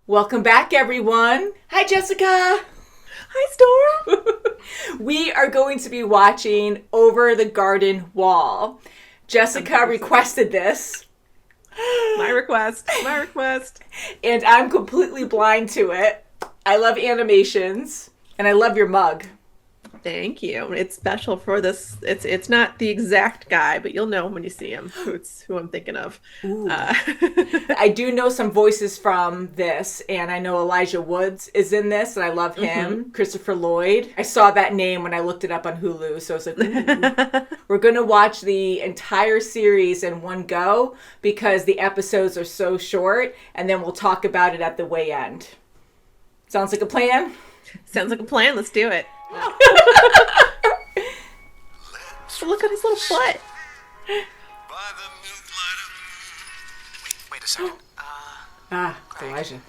Welcome back, everyone. Hi, Jessica. Hi, Storm. We are going to be watching Over the Garden Wall. Jessica requested this. My request. And I'm completely blind to it. I love animations, and I love your mug. Thank you. It's special for this. It's not the exact guy, but you'll know when you see him who I'm thinking of. I do know some voices from this, and I know Elijah Woods is in this, and I love him. Mm-hmm. Christopher Lloyd. I saw that name when I looked it up on Hulu, so I was like, ooh. We're going to watch the entire series in one go because the episodes are so short, and then we'll talk about it at the way end. Sounds like a plan? Sounds like a plan. Let's do it. Look at his little foot. Wait a second. Elijah. Do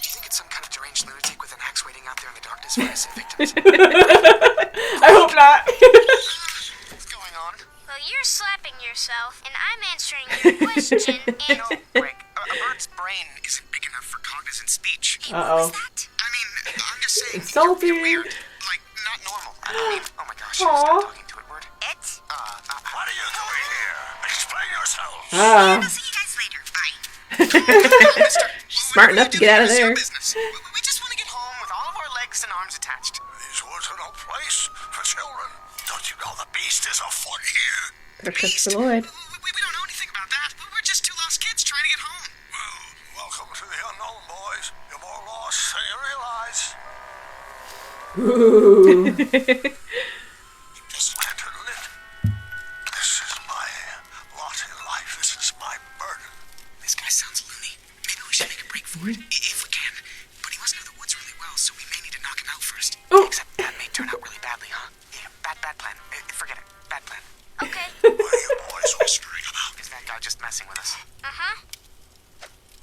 you think it's some kind of deranged lunatic with an axe waiting out there in the darkness for innocent victims? I hope not. What's going on? Well, you're slapping yourself, and I'm answering your question, and... No, Greg, a bird's brain isn't big enough for cognizant speech. Hey, what was that? I mean, I'm just saying, Insulting. you're weird. Like, not normal. I mean, oh my gosh, stop talking to it, word. It? What are you doing here? Explain yourself. I'll see you guys later. Bye. Smart enough to get out of there. We just want to get home with all of our legs and arms attached. These woods are no place for children. Don't you know the beast is afoot here? Christopher Lloyd. We don't know anything about that. We're just two lost kids trying to get home. Well, welcome to the unknown, boys. You're more lost than you realize. Ooh. Keep this lantern lit. This is my lot in life. This is my burden. This guy sounds loony. Maybe we should make a break for it, if we can. But he must know the woods really well, so we may need to knock him out first. Oh. Except that may turn out really badly, huh? Yeah, bad plan. Forget it. Bad plan. Okay. What are you boys whispering about? Is that guy just messing with us? Uh-huh.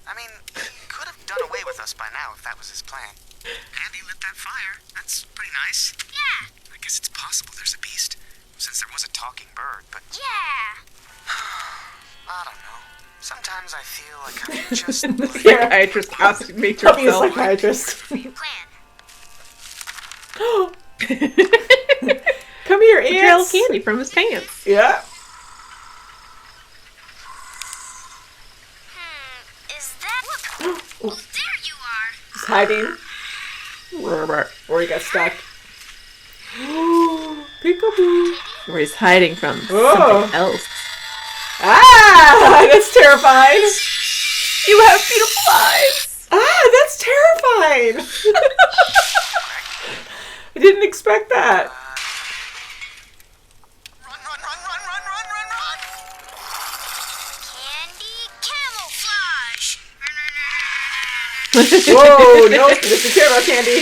I mean, he could have done away with us by now if that was his plan. And he lit that fire. That's pretty nice. Yeah. I guess it's possible there's a beast, since there was a talking bird, but... Yeah. I don't know. Sometimes I feel like I'm just... Psychiatrist costume made Help me, a yourself. psychiatrist. Plan. Come here, Trail ants. candy from his pants. Yeah. Is that... Oh, there you are. He's hiding. Or he got stuck. Peekaboo. Where he's hiding from Oh. something else. Ah, that's terrifying. You have beautiful eyes. Ah, that's terrifying. I didn't expect that. Run! Candy camouflage. Whoa, no, this is terrible candy.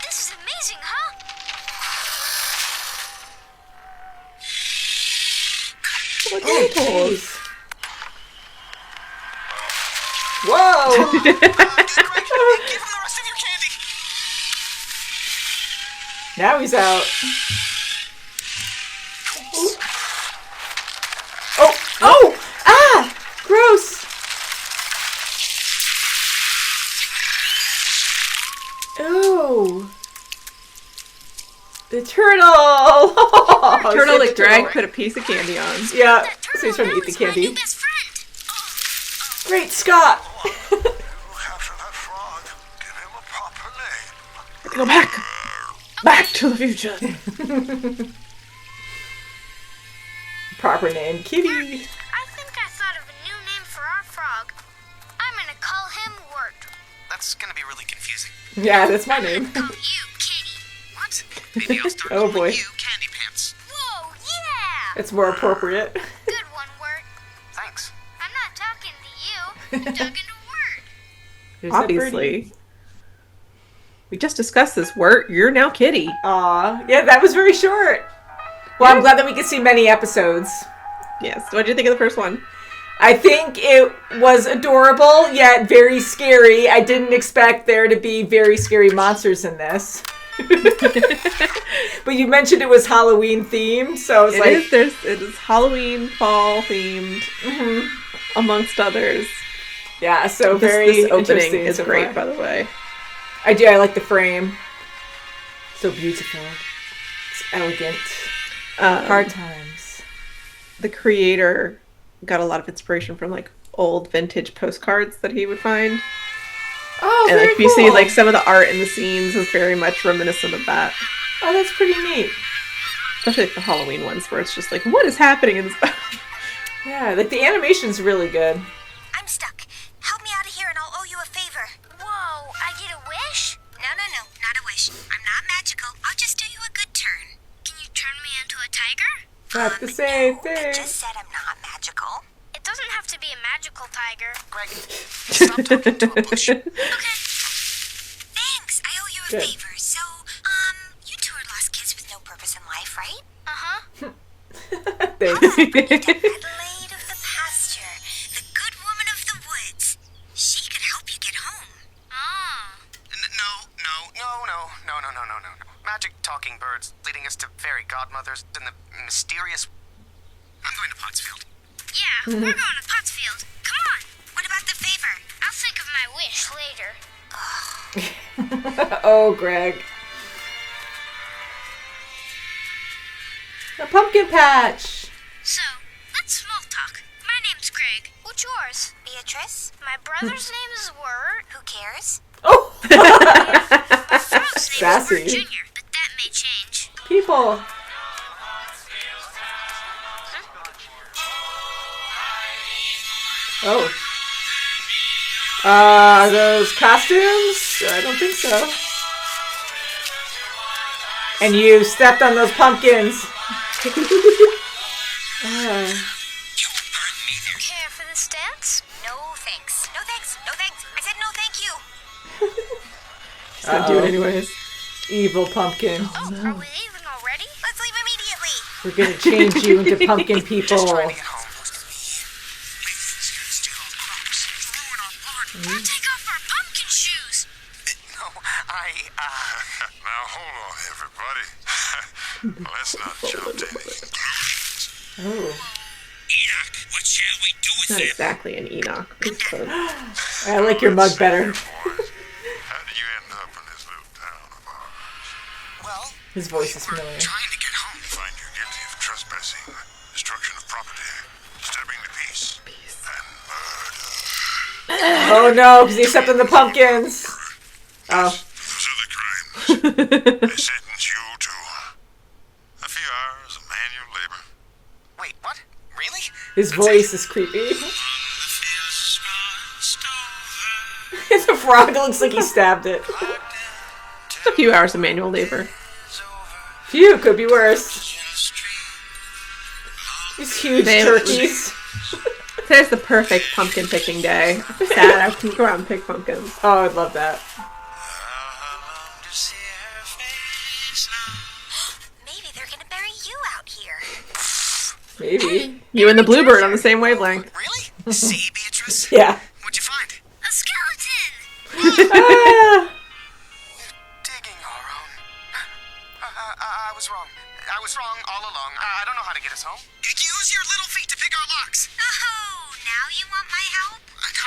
This is amazing, huh? Look Oh, at those. jeez. Whoa. Greg, give him the rest of your candy! Now he's out. Oh, ah, gross. Oh, the turtle. Turtle Save that the Greg turtle. put a piece of candy on. Yeah, That so he's trying to eat the is my new candy. best friend. Great Scott. Look after that frog. Give him a proper name. Go back. Back to the future. Proper name, Kitty. I think I thought of a new name for our frog. I'm gonna call him Wirt. That's gonna be really confusing. Yeah, that's my name. Call you Kitty. What? Maybe I'll start Oh, calling boy. you Candy Pants. Whoa, yeah. It's more appropriate. Good one, Wirt. Thanks. I'm not talking to you. I'm talking to Wirt. There's that birdie. Obviously. We just discussed this. You're now Kitty. Aw, yeah, that was very short. Well, I'm glad that we could see many episodes. Yes. What did you think of the first one? I think it was adorable, yet very scary. I didn't expect there to be very scary monsters in this. But you mentioned it was Halloween themed, so it's It is Halloween, fall themed, amongst others. Yeah, so This very opening interesting is so great, far. by the way. I do. I like the frame. So beautiful. It's elegant. Hard times. The creator got a lot of inspiration from like old vintage postcards that he would find. Oh, And very like you cool. see like some of the art in the scenes is very much reminiscent of that. Oh, that's pretty neat. Especially like the Halloween ones where it's just like, what is happening in this Yeah, like the animation's really good. I'm stuck. Help me out of here and I'll owe you a favor. Whoa, I get a wish? No, not a wish. I'm not magical. I'll just do you a good turn. Can you turn me into a tiger? Not the same I thing. just said I'm not magical. It doesn't have to be a magical tiger. Greg, stop talking to a bush. Okay. Thanks. I owe you a Good. favor. So, you two are lost kids with no purpose in life, right? Uh-huh. Thanks. Adelaide of the pasture, the good woman of the woods. She could help you get home. Oh. No. Magic talking birds leading us to fairy godmothers and the mysterious... I'm going to Pottsfield. Yeah, we're going to Pottsfield. Come on. What about the favor? I'll think of my wish later. Oh, Greg. A pumpkin patch. So, let's small talk. My name's Greg. What's yours? Beatrice. My brother's name is Wirt. Who cares? Oh, My frog's name Sassy. is Wirt Jr., but that may change. people. Oh. Are those costumes? I don't think so. And you stepped on those pumpkins. Care for this dance? No thanks. No thanks. No thanks. I said no thank you. Just gonna do it anyways. Evil pumpkin. Oh, are we leaving already? Let's leave immediately. We're gonna change you into pumpkin people. Just trying to get home. Steal all the crops. Ruin our garden. We'll take off our pumpkin shoes. No, Now hold on, everybody. Let's not jump to anything. Oh. Enoch, what shall we do with Not them? exactly an Enoch. But it's close. I like your mug better. How did you end up in this little town of ours? Well, His voice is we're familiar. trying to get home. Find you guilty of trespassing, destruction of property, disturbing the peace, and murder. Oh no, because he stepped on the pumpkins. Oh. Those are the crimes. They sentence you to a few hours of manual labor. Wait, what? Really? His voice is creepy. The frog looks like he stabbed it. Just a few hours of manual labor. Phew, could be worse. These huge They- turkeys. Today's the perfect pumpkin picking day. I'm sad I can go out and pick pumpkins. Oh, I'd love that. Maybe they're gonna bury you out here. Maybe. You and the bluebird on the same wavelength. Really? See, Beatrice? Yeah. What'd you find? A skeleton! Ah, Digging our own. I was wrong. I was wrong all along. I don't know how to get us home. Use your little feet to pick our locks. Oh, now you want my help?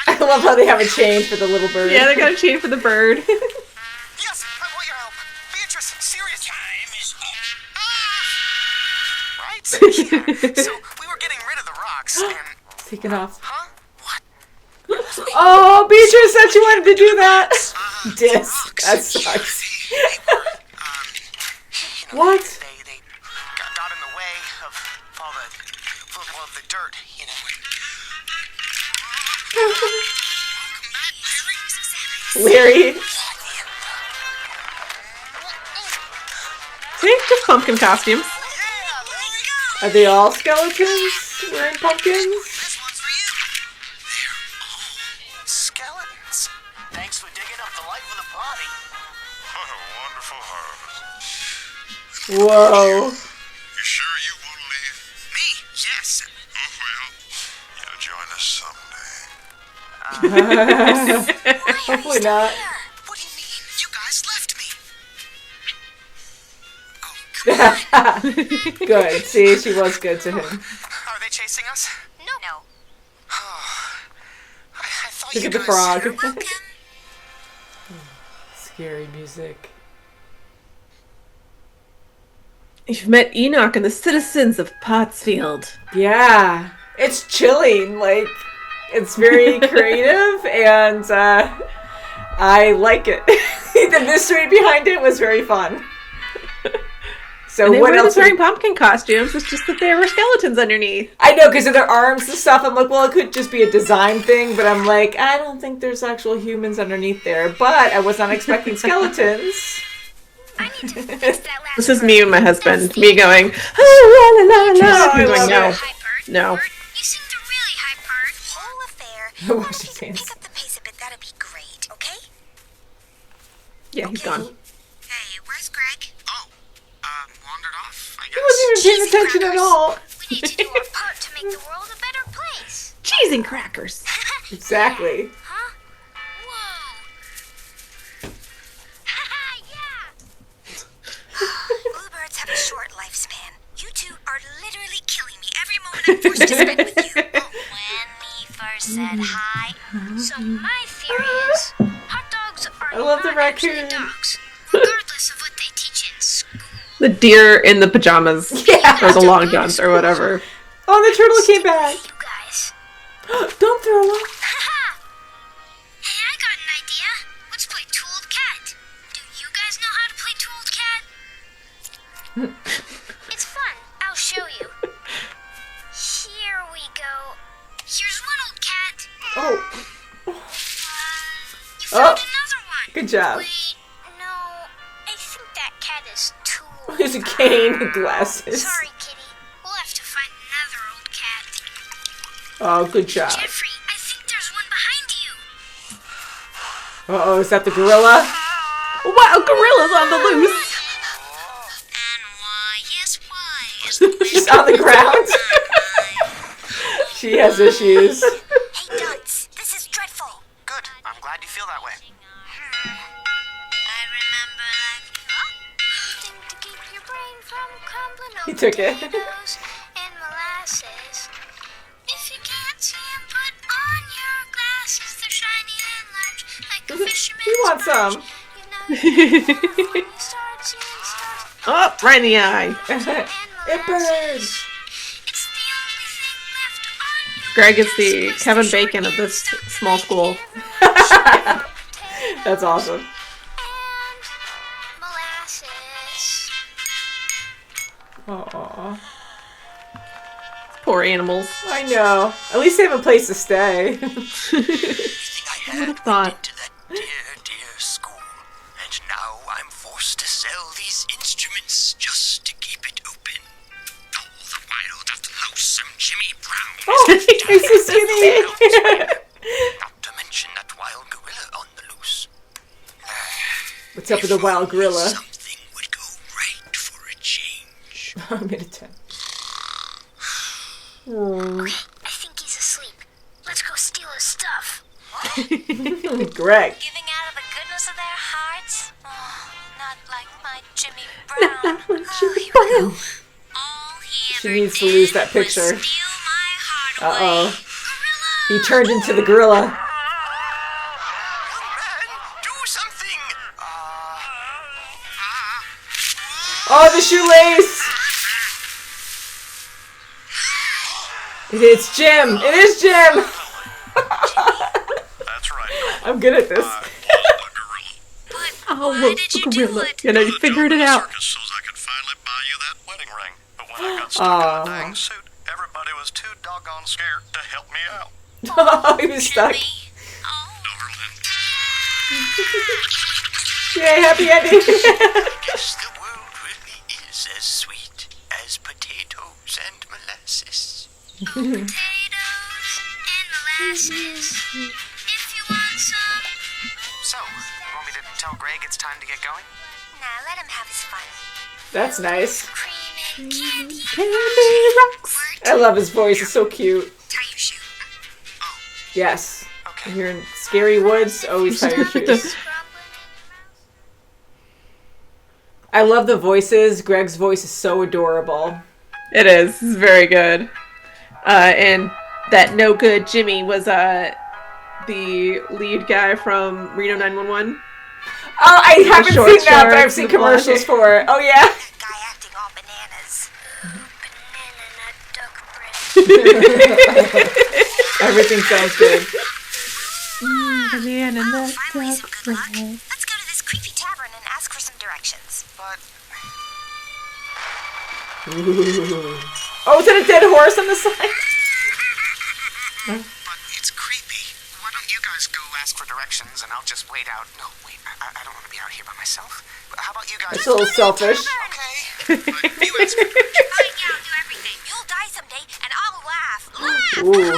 I love how they have a chain for the little bird. Yeah, they got a chain for the bird. Yes, I want your help. Beatrice, seriously. Time is up. Right? Yeah. So we were getting rid of the rocks and... Taking off. Huh? What? Oh, Beatrice said you wanted to do that. Dis. Rocks. That sucks. They were, What? They got in the way of all the dirt, you know. Larry. See? Just pumpkin costumes. Are they all skeletons wearing pumpkins? This one's for you. They're all skeletons. Thanks for digging up the life of the body. What a wonderful harvest. Whoa. You sure you want to leave? Me? Yes. Oh, well, you'll join us someday. Hopefully not. What do you mean? You guys left me. Good. See, she was good to him. Are they chasing us? No. I thought Look you at the guys... frog. Welcome. Scary music. You've met Enoch and the citizens of Pottsfield. Yeah. It's chilling. Like, it's very creative, and I like it. The mystery behind it was very fun. So And they what were else? just wearing pumpkin costumes. It's just that there were skeletons underneath. I know, because of their arms and stuff. I'm like, well, it could just be a design thing, but I'm like, I don't think there's actual humans underneath there. But I was not expecting skeletons. I need to fix that last This is part. me and my husband. Me going, oh, la la la la. I Him love going, no. it. High part. No. Or you sing the really high part. Whole affair. What Well, she if you could sings. pick up the pace a bit, that'd be great, okay? Yeah, he's gone. Hey, where's Greg? Oh, wandered off, I He guess. wasn't even paying attention at all. We need to do our part to make the world a better place. Cheese and crackers. Exactly. Huh? Whoa. Yeah. Bluebirds have a short lifespan. You two are literally killing me every moment I'm forced to spend with you. When we first said hi. So my theory is, hot dogs are I love the not actually raccoon. dogs, regardless of what they teach in school. The deer in the pajamas. Yeah. Or the long johns or whatever. Oh, the turtle came back. You guys. Don't throw up. Hey, I got an idea. Let's play Two Old Cat. Do you guys know how to play Two Old Cat? It's fun. I'll show you. Here we go. Here's one old cat. Oh, You found another one. good job. Wait, no. I think that cat is too old. There's a cane and glasses. Sorry, kitty. We'll have to find another old cat. Oh, good job. Jeffrey, I think there's one behind you. Uh-oh, is that the gorilla? Wow, gorilla's on the loose. And why, yes, why? She's on the ground. She has issues. Hey, Dunce, this is dreadful. Good. I'm glad you feel that way. I remember thing to keep your brain from crumbling over He took it. potatoes and molasses. If you can't see 'em, put on your glasses. They're shiny and large, like a fisherman's He wants barge. some. You know you start seeing stars. Oh, right in the eye. It burns. It's the only thing left on your Greg is the glasses. Kevin Bacon of this small school. That's awesome. And molasses. Aww. Poor animals. I know. At least they have a place to stay. Everything I Who would had have thought? went into that dear school. And now I'm forced to sell these instruments just to keep it open. All the while that loathsome Jimmy Brown Oh, he's so skinny. Not to mention that wild gorilla on the loose. What's up with the wild gorilla? Something would go right for a change. I'm in a tent. I think he's asleep. Let's go steal his stuff. Greg. Giving out of the goodness of their hearts? Oh, not like my Jimmy Brown. Oh, here we go. All he She ever needs to lose that did was picture. steal my heart Uh-oh. away. He turned into the gorilla. Young man, do something! Oh, the shoelace! It's Jim! It is Jim! That's right. I'm good at this. But Oh, why look, did the you do gorilla. it? You know, you figured it out. So I could finally buy you that wedding ring. But when I got stuck in a dang suit, everybody was too doggone scared to help me out. Oh, he was stuck. Jimmy. Oh, Yay, happy ending! Guess the world really is as sweet as potatoes and molasses. potatoes and molasses. If you want some. So, you want me to tell Greg it's time to get going? Nah, let him have his fun. That's nice. Cream and candy. Candy rocks. I love his voice. It's so cute. Tie your shoe. Yes. Okay. You're in scary woods, always tie your shoes. I love the voices. Greg's voice is so adorable. It is. It's very good. And that no good Jimmy was the lead guy from Reno 911. Oh, I haven't short seen that, but I've shorts seen and the commercials blonde for it. Oh, yeah. Guy acting all bananas. Banana nut duck bread. Everything sounds good. Banana Well, nut finally some duck good luck. bread. Let's go to this creepy tavern and ask for some directions. But Oh, is that a dead horse on the side? it's creepy. Why don't you guys go ask for directions and I'll just wait out? No, wait, I don't want to be out here by myself. But how about you guys? That's a little selfish. Okay. But you ask for directions. Fine, yeah, I'll do everything. You'll die someday, and I'll laugh. Laugh! Ooh.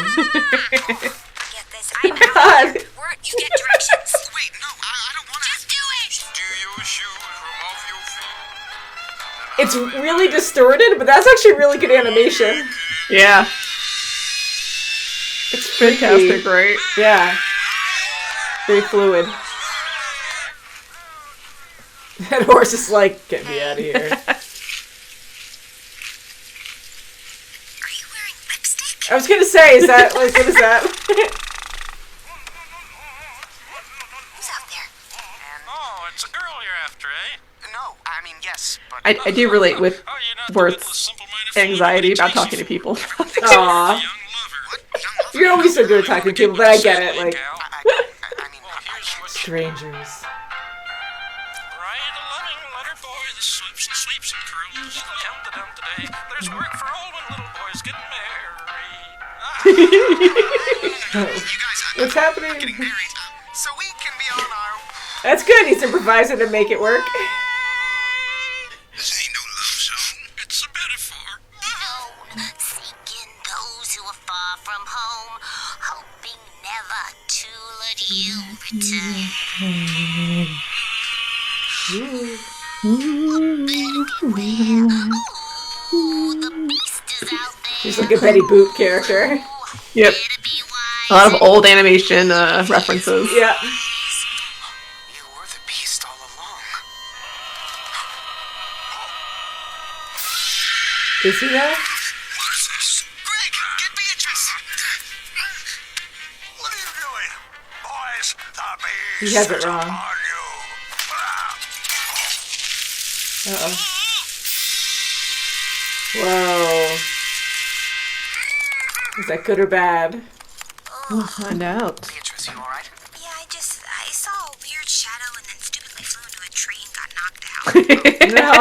Get this, I'm out here. You get directions. Wait, no, I don't want to. Just do it! Do your shoes from off your feet? It's really distorted, but that's actually really good animation. Yeah. It's freaky. Fantastic, right? Yeah. Very fluid. That horse is like, get me out of here. Are you wearing lipstick? I was gonna say, is that, like, what is that? Who's out there? Oh, it's a girl you're after, eh? No, I mean, yes, but... I do relate with Oh, you're not the Worth's little simple-minded fool anxiety about who talking to people. Aw. chases a young lover. You're always so good at talking to people, but I get it, like, Gal. I mean, Well, here's what you strangers. write a loving letter, boy, that slips and sleeps and curls. Dum-da-dum today. There's work for all when little boys get married. you guys are What's happening? getting married, so we can be on our... That's good, he's improvising to make it work. This ain't no love song. It's a metaphor. Alone, seeking those who are far from home, hoping never to let you return. Ooh, the beast is out there. She's like a Betty Boop character. Yep. Better be wise. A lot of old animation references. Yeah. You were the beast all along. Is he there? What is this? Greg, get Beatrice! What are you doing? Boys, the beast He has it is wrong. upon you. Uh-oh. Whoa. Is that good or bad? We'll find out. Beatrice, you alright? Yeah, I saw a weird shadow and then stupidly flew into a tree and got knocked out. No.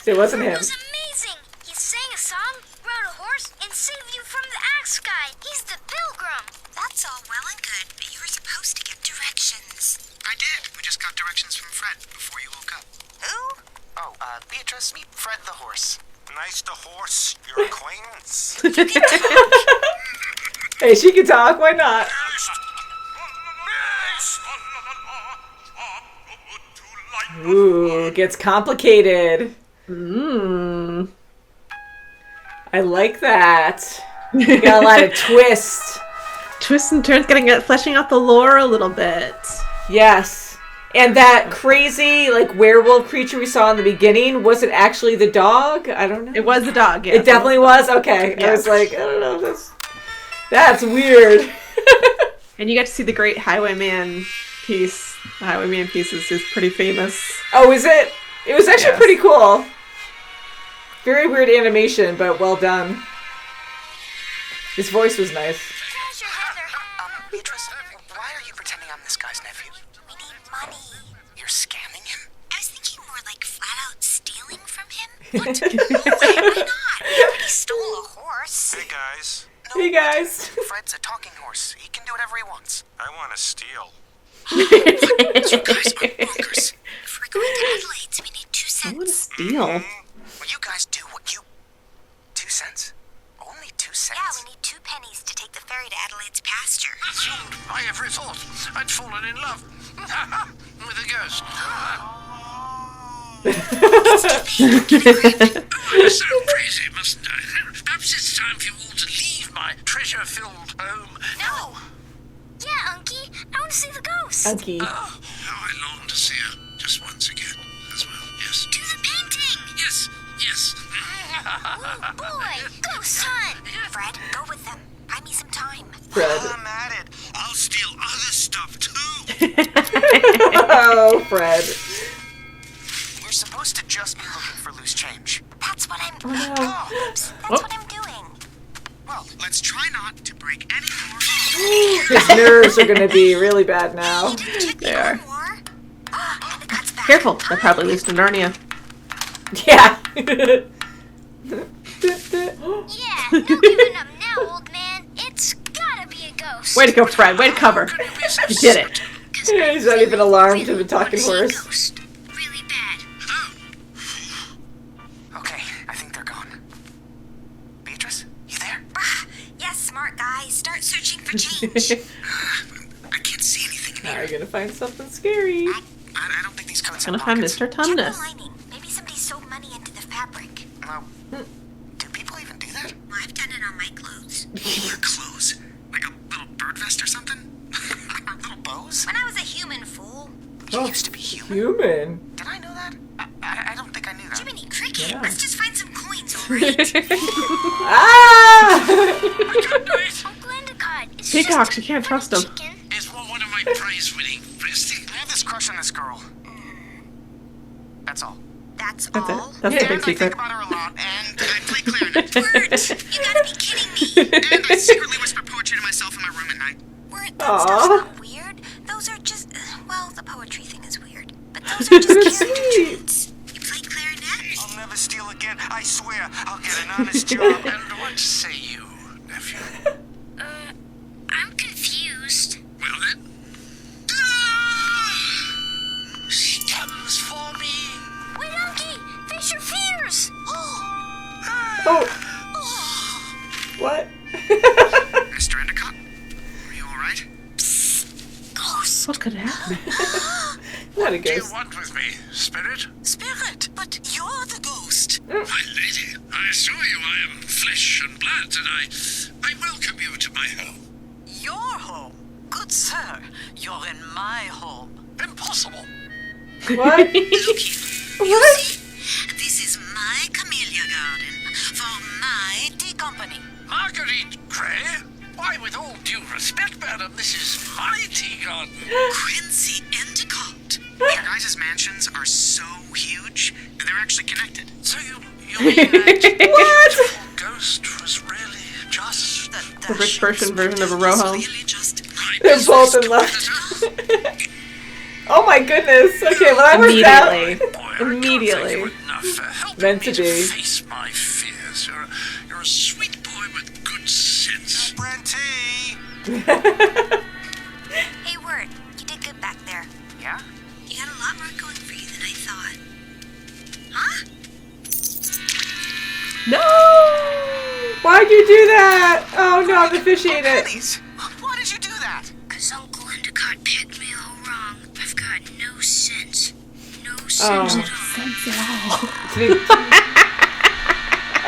It wasn't him. It was amazing. He sang a song, rode a horse, and saved you from the axe guy. He's the pilgrim. That's all well and good, but you were supposed to get directions. I did. We just got directions from Fred before you woke up. Who? Oh, Beatrice, meet Fred the horse. Nice to horse your acquaintance. Hey, she can talk, why not? Ooh, it gets complicated. Mmm. I like that. You got a lot of twists. Twists and turns, fleshing out the lore a little bit. Yes. And that crazy, like, werewolf creature we saw in the beginning, was it actually the dog? I don't know. It was a dog, yeah. It definitely was? Okay. I Yeah. was like, I don't know. That's weird. And you get to see the great Highwayman piece. The Highwayman piece is pretty famous. Oh, is it? It was actually Yes. pretty cool. Very weird animation, but well done. His voice was nice. Treasure, Heather. Beatrice, why are you pretending I'm this guy's nephew? We need money. You're scamming him? I was thinking more like flat out stealing from him. What? No way, why not? He already stole a horse. Hey, guys. No, Hey, guys. Fred's a talking horse. He can do whatever he wants. I want to steal. You guys are bonkers. If we're going to Adelaide's, we need 2 I want to cents. steal. Will you guys do what you... 2 cents? Only 2 cents? Yeah, we need 2 pennies to take the ferry to Adelaide's pasture. Assumed by every thought I'd fallen in love with a ghost. I sound crazy, mustn't I? Perhaps it's time for you all to leave my treasure-filled home. No. Yeah, Unky. I want to see the ghost. Unky. Oh, how I long to see her just once again as well. Yes. Do the painting! Yes. Yes. Oh, boy! Go, son! Fred, go with them. Buy me some time. Fred. I'm at it. I'll steal other stuff too. Oh, Fred. We're supposed to just be looking for loose change. That's what I'm... Oh, Oops, that's what I'm doing. well, let's try not to break any more. His nerves are gonna be really bad now. They are. More? And the cut's back. Careful, they're probably loose to Narnia. Yeah. Yeah, no giving up now, old man. It's gotta be a ghost. Way to go, Fred. Way to cover. You did it. He's not even alarmed to the talking horse. Ghost. Really bad. Okay, I think they're gone. Beatrice, you there? Yes, smart guy. Start searching for change. I can't see anything in Now here. you're gonna find something scary. I don't think these coats Gonna have find pockets. Mr. Check the Tumnus. lining. Maybe somebody sewed money into the fabric. Well, do people even do that? Well, I've done it on my clothes. Your clothes? Like a little bird vest or something? Or little bows? When I was a human fool. You used to be human. Human. Did I know that? I don't think I knew that. Jiminy Cricket. Yeah. Let's just find some coins, alright? Ah! Uncle Endicott. It's Peacocks, just you can't a trust 'em. chicken. It's one of my prize-winning breasting. I have this crush on this girl. That's all. That's That's all? it. That's the And big I secret. think about her a lot, and I play clarinet. Bert, you gotta be kidding me. And I secretly whisper poetry to myself in my room at night. Bert, that Aw. stuff's not weird. Those are just, well, the poetry thing is weird. But those are just character Sweet. traits. You play clarinet? I'll never steal again. I swear. I'll get an honest job. And what say you, nephew? I'm confused. Well then. She comes for me. Wait, Unky! Face your fears! Oh. What? Mr. Endicott, are you alright? Ghost! What could happen? Not a What do you ghost. want with me, spirit? Spirit, but you're the ghost. My lady, I assure you I am flesh and blood, and I welcome you to my home. Your home? Good sir, you're in my home. Impossible. What? What? This is my camellia garden for my tea company. Marguerite Gray? Why, with all due respect, madam, this is my tea garden. Quincy Endicott. Your guys' mansions are so huge, they're actually connected. So you mean that What? ghost was really just... The rich person version of a row home. Really just They're both in love. Oh my goodness. Okay, well that worked out. Immediately. Boy, I can't Immediately. thank you enough for helping Meant me to be. face my fears. You're a sweet boy with good sense. Brenty! Hey, Word, you did good back there. Yeah? You had a lot more going for you than I thought. Huh? No! Why'd you do that? Oh no, I'm officiating it. Pennies! Why did you do that? 'Cause Uncle Endicott picked me all wrong. I've got no sense. No sense Oh. at all.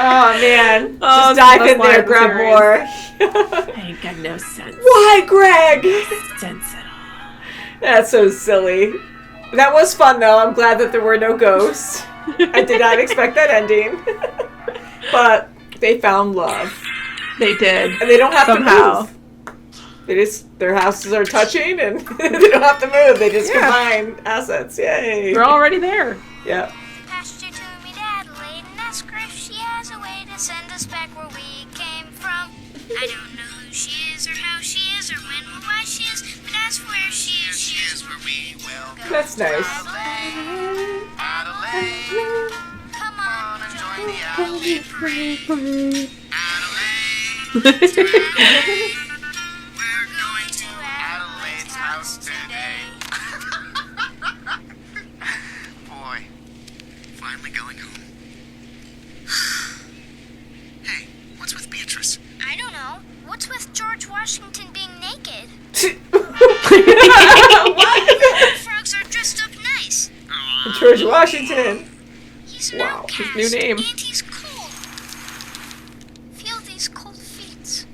Oh man. Oh, Just dive that's in why there, it's grab serious. more. I ain't got no sense. Why, Greg? Sense at all. That's so silly. That was fun though. I'm glad that there were no ghosts. I did not expect that ending. But they found love. They did. And they don't have Somehow. to move. They just, their houses are touching and they don't have to move. They just combine assets. Yay. They're already there. Yeah. Passed her to me, Adelaide, and asked her if she has a way to send us back where we came from. I don't know who she is or how she is or when or why she is, but that's where she is where we will go. That's nice. Adelaide, Adelaide, Come come on, and join the Adelaide parade. Adelaide, we're going to Adelaide's house today. Boy, finally going home. Hey, what's with Beatrice? I don't know. What's with George Washington being naked? Frogs are dressed up nice. George Washington. He's an Wow, outcast. his new name. And he's cold. Feel these cold feet.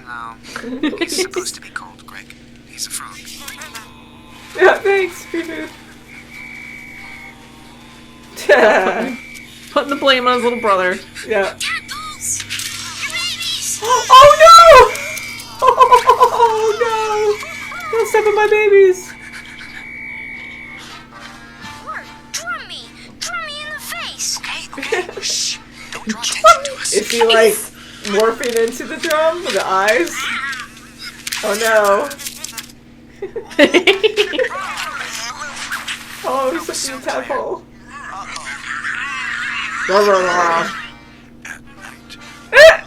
No, he's supposed to be cold, Greg. He's a frog. Yeah, thanks. Free food. Putting the blame on his little brother. Yeah. Tadpoles! The babies! Oh no! Oh no! Don't step on my babies. Or drum me! Drum me in the face! Okay. Shh. Don't draw attention to us. Is he like morphing into the drum with the eyes? Oh no! Oh, he's such a tadpole. At night,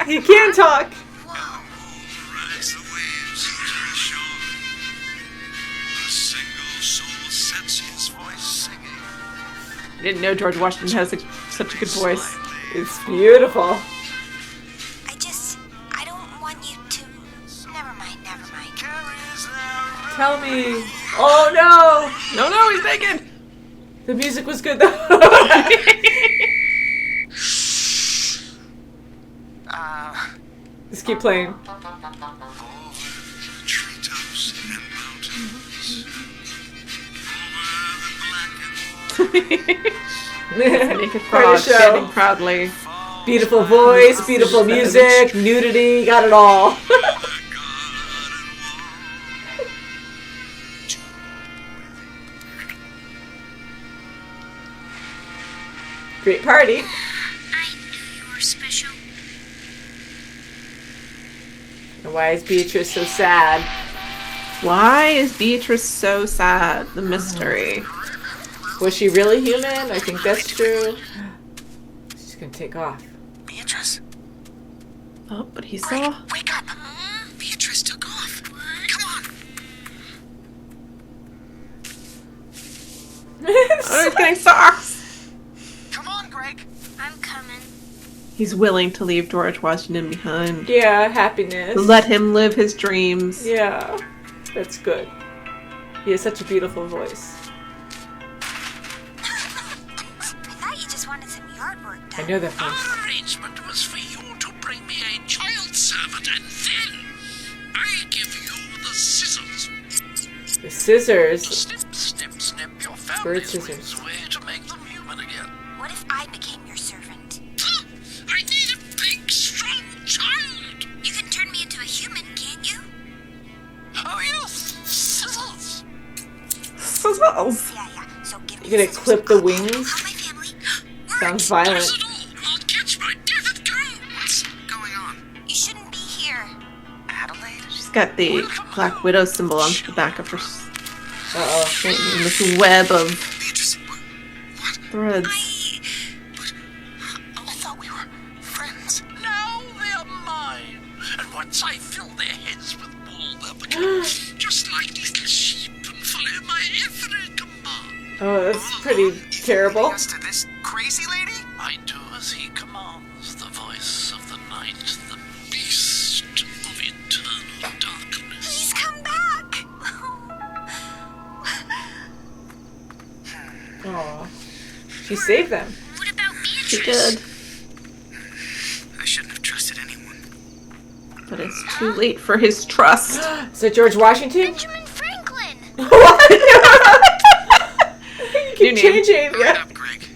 He can talk. Rise the waves into the shore. A single soul sets his voice singing. I didn't know George Washington has such a good voice. It's beautiful. I don't want you to. Never mind. Tell me. Oh no! No, he's naked. The music was good though. Just keep playing. Over the treetops and mountains. Over the blackened Naked Quite a frog show. standing proudly. Beautiful voice, beautiful music, nudity, got it all. Great party. I knew you were special. And why is Beatrice so sad? Why is Beatrice so sad? The mystery. Was she really human? I think that's true. She's gonna take off. Beatrice. Oh, but he Greg, saw. wake up. Beatrice took off. Come on. Oh, he's getting socks. Come on, Greg. I'm coming. He's willing to leave George Washington behind. Yeah, happiness. Let him live his dreams. Yeah, that's good. He has such a beautiful voice. I thought you just wanted some yard work I done. know that voice. Our arrangement was for you to bring me a child servant, and then I give you the scissors. The scissors. Snip, snip, snip your Bird family's scissors. wings away to make them human again. What if I became your servant? I need a big, strong child. You can turn me into a human, can't you? Oh, yes, scissors. Sizzles. Yeah. So give me You're gonna the scissors. clip the I'll wings? help my family. Sounds violent. Does it all? I'll catch my death at go. What's going on? You shouldn't be here. Adelaide? She's got the Black Widow symbol on the back of her Uh-oh. in this web of Beatrice, what? threads. I thought we were friends. Now they're mine. And once I fill their heads with wool, they'll become just like little sheep and follow my every command. Oh, that's pretty terrible. Leading us to this crazy lady? I do as he commands, the voice of the night, the beast of eternal darkness. Please come back. Aw. She saved them. What about She Beatrice? did, I shouldn't have trusted anyone. but it's too late for his trust. Is that George Washington? Benjamin Franklin. What? You keep New name. changing. Hurry Yeah. up, Greg.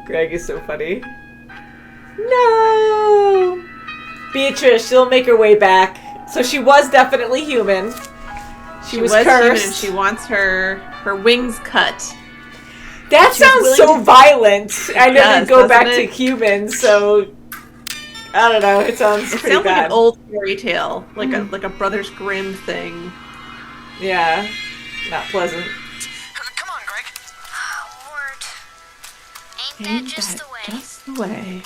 Greg is so funny. No! Beatrice, she'll make her way back. So she was definitely human. She was human cursed. and she wants her wings cut. That She's sounds willing so to- violent. I know does, they go back doesn't to it? humans, so I don't know. It sounds It pretty sounds like bad. an old fairy tale, like a Brothers Grimm thing. Yeah, not pleasant. Come on, Greg. Oh, word. Ain't Ain't that just that the way? just the way?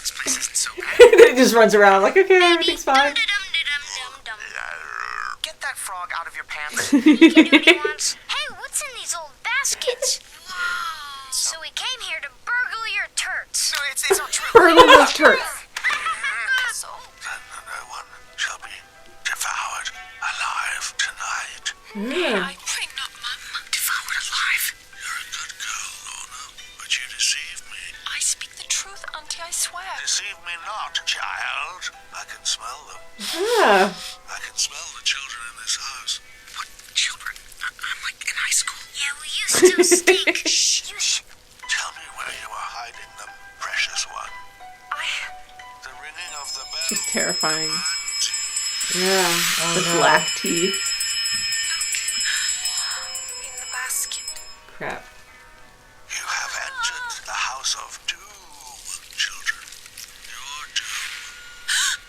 This place isn't so bad. He just runs around like, okay, everything's fine. Dum-de-dum-de-dum-dum-dum. Get that frog out of your pants. He can do what he wants. Hey, what's in these old baskets? So we came here to burgle your turts. No, it's not true. Burgle those turts. So, No one shall be devoured alive tonight. Yeah. Think not, Mum. Devoured alive. You're a good girl, Lorna, but you deceived me. I speak the truth, Auntie, I swear. Deceive me not, still stink. Shh. You shh. Tell me where you are hiding them, precious one. The ringing of the bell. It's terrifying. Yeah. The black teeth. In the basket. Crap. You have entered the house of doom, children. Your doom.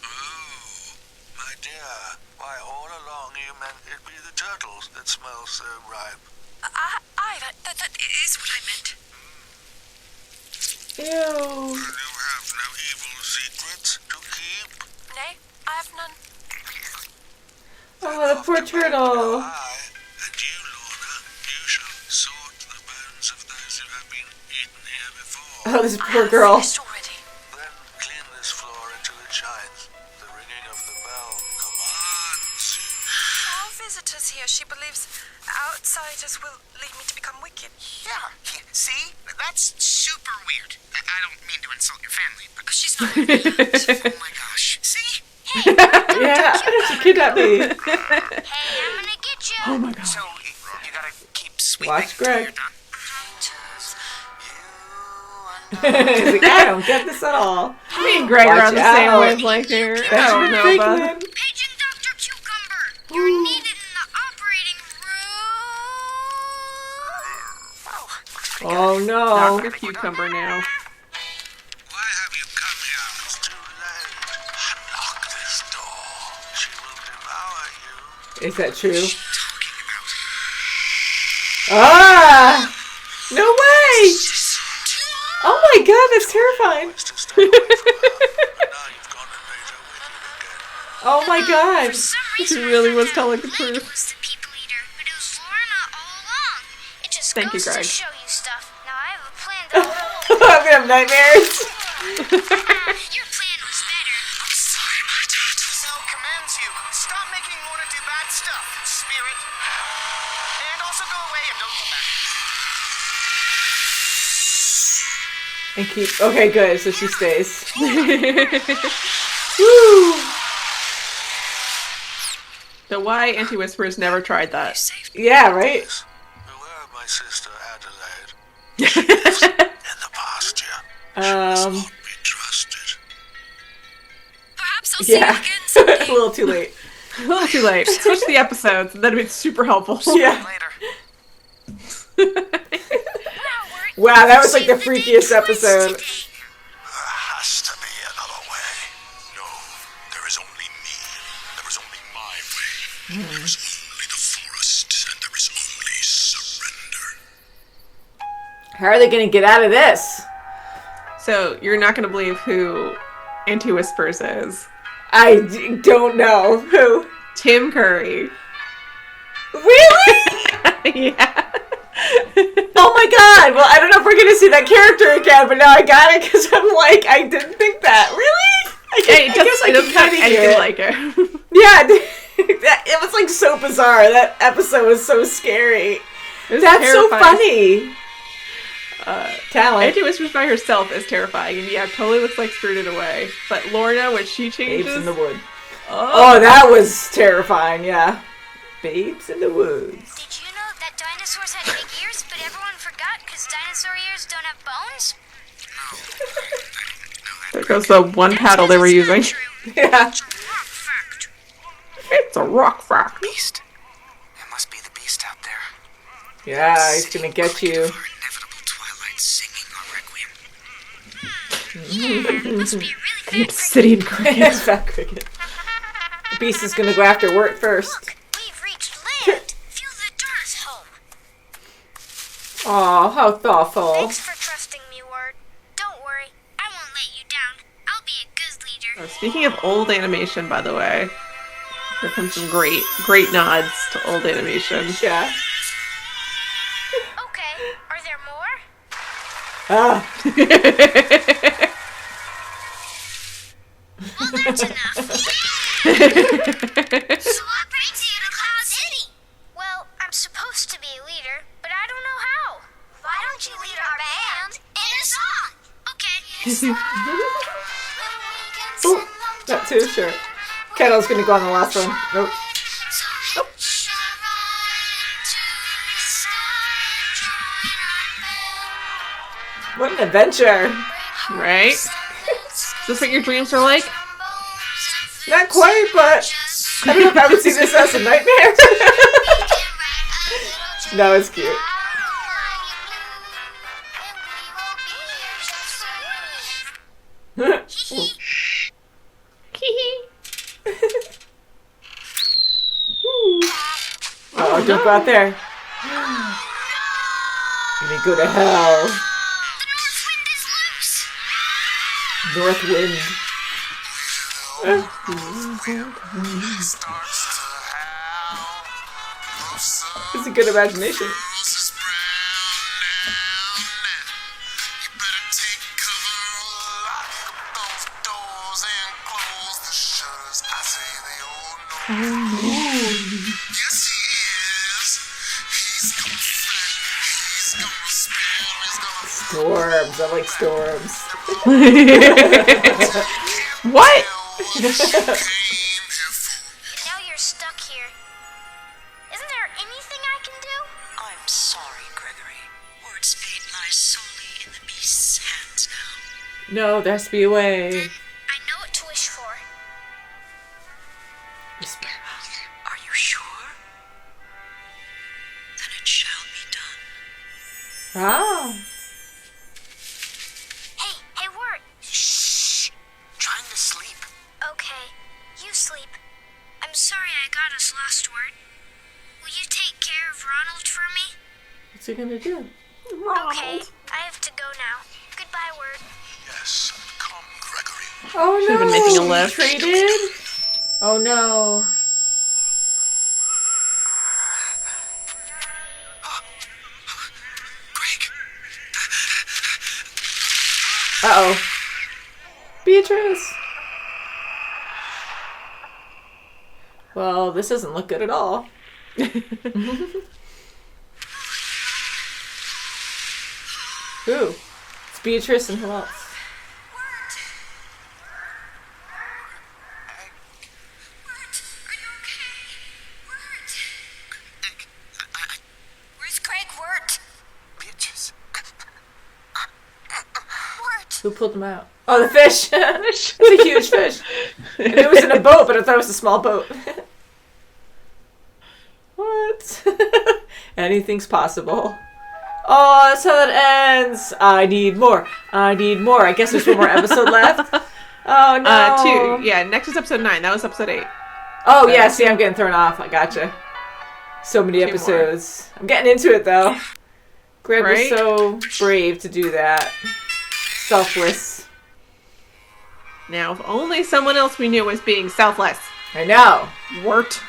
Oh, my dear. Why, all along you meant it'd be the turtles that smell so ripe. That is what I meant. Ew. You have no evil secrets to keep. Nay, I have none. Oh, the poor turtle. I, and you, Lorna, you shall sort the bones of those who have been eaten here before. Oh, this poor girl. Finished already. Then clean this floor until it shines. The ringing of the bell commands you. All visitors here, she believes outsiders will lead me to become wicked. Yeah, see? That's super weird. I don't mean to insult your family, but She's not. oh my gosh. See? Yeah, she kidnapped me. Hey, I'm gonna get you. Oh my god. So, you gotta keep sweeping Watch till Greg. you're done? She's like, I don't get this at all. Me and Greg are on the Watch same out. wavelength here. I That's don't know about Franklin. Paging Dr. Cucumber. You're needed in the operating room. Oh no. Dr. Cucumber now. Why have you come here? It's too late. Unlock this door. She will devour you. Is that true? Talking about Ah! No way! Oh my god, that's terrifying. To stay away from her. But now you've gone and made her wicked again. Oh my god. For some She reason, really I was thought telling the Lady truth. was the people eater, but it was Lorna all along. It just Thank you, goes Greg. to show you stuff. Now I have a plan to I'm gonna have nightmares. Your plan was better. I'm sorry, my turtle. So commands you. Stop making Lorna do bad stuff, spirit. And also go away and don't come back. And keep. Okay, good. So she stays. Woo! So why Anti-Whispers never tried that? Yeah, right? Beware of my sister Adelaide. She lives in the pasture. She must not be trusted. Perhaps I'll see you Yeah. again A someday. little too late. A little too late. Switch the episodes, and that'd be super helpful. Yeah. Later. Wow, that was like the freakiest episode. There has to be another way. No, there is only me. There is only my way. There is only the forest, and there is only surrender. How are they gonna get out of this? So you're not gonna believe who Anti-Whispers is. Don't know. Who? Tim Curry. Really? Yeah. Oh my god! Well, I don't know if we're gonna see that character again, but now I got it because I'm like, I didn't think that. Really? I It guess I doesn't can have kind of anything hear it. like it. Yeah, it was like so bizarre. That episode was so scary. It was That's so terrifying. funny. Talent. Anti-Whispers by herself is terrifying, and yeah, it totally looks like Spirited Away. But Lorna, when she changes, Babes in the wood. oh, Oh, that was terrifying. Yeah. Babes in the woods. Did you know that dinosaurs had big ears, but everyone forgot because dinosaur ears don't have bones? there goes the one paddle they were using. Yeah. Rock fact. It's a rock fact. Beast. It must be the beast out there. Yeah, he's gonna get you. Our inevitable twilight singing our requiem. Yeah, must be a really fat Obsidian cricket. It's Fat Cricket. The beast is gonna go after Wirt first. Look, we've reached land. Feel the dirt home. Aw, how thoughtful. Thanks for trusting me, Ward. Don't worry, I won't let you down. I'll be a good leader. Oh, speaking of old animation, by the way, there comes some great nods to old animation. Yeah. Okay, are there more? Ah. Well, that's enough. So what brings you to Cloud City? Well, I'm supposed to be a leader, but I don't know how. Why don't you lead our band in a song? Okay. Oh, that too, sure. Kettle's gonna go on the last one. Nope. Nope. What an adventure. Right? Is this what your dreams are like? Not quite, but I don't know if I would see this as a nightmare. No, it's cute. Oh, don't go out there. You're gonna go to hell. North wind. It's a good imagination. Storms. I like storms. What? Now you're stuck here. Isn't there anything I can do? I'm sorry, Gregory. Word's fate lies solely in the beast's hands now. No, there has to be a way. I know what to wish for. Are you sure? Then it shall be done. Oh. Hey, Wirt. Shh. Trying to sleep. Okay, you sleep. I'm sorry I got us lost, Wirt. Will you take care of Ronald for me? What's he gonna do? Okay, I have to go now. Goodbye, Wirt. Yes, come, Gregory. Oh no! Should've been making a left. Traded? Oh no! Greg. Uh-oh. Beatrice! Well, this doesn't look good at all. Who? It's Beatrice and who else? Where's Craig Wirt? Beatrice. Wirt! Who pulled him out? Oh, the fish! It's a huge fish. And it was in a boat, but I thought it was a small boat. What? Anything's possible. Oh, that's how that ends. I need more. I need more. I guess there's one more episode left. Oh, no. 2. Yeah, next is episode 9. That was episode 8. Oh, yeah. See, I'm getting thrown off. I gotcha. So many 2 episodes. I'm getting into it, though. Greg Right? was so brave to do that. Selfless. Now, if only someone else we knew was being selfless. I know. Wirt.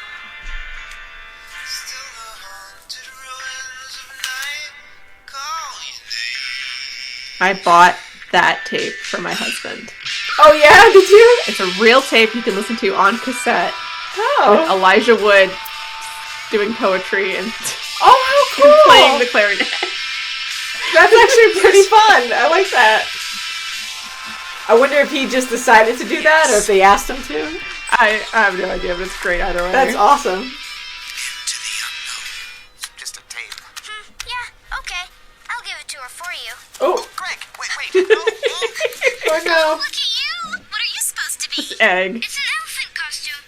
I bought that tape for my husband. Oh, yeah? Did you? It's a real tape you can listen to on cassette. Oh. Elijah Wood doing poetry and Oh, how cool. playing the clarinet. That's actually pretty fun. I like that. I wonder if he just decided to do that or if they asked him to. I have no idea, but it's great either way. That's awesome. Into the unknown. Just a tape. Yeah, okay. I'll give it to her for you. Oh, Greg, wait. No. oh no. Look at you! What are you supposed to be? Egg. It's an elephant costume.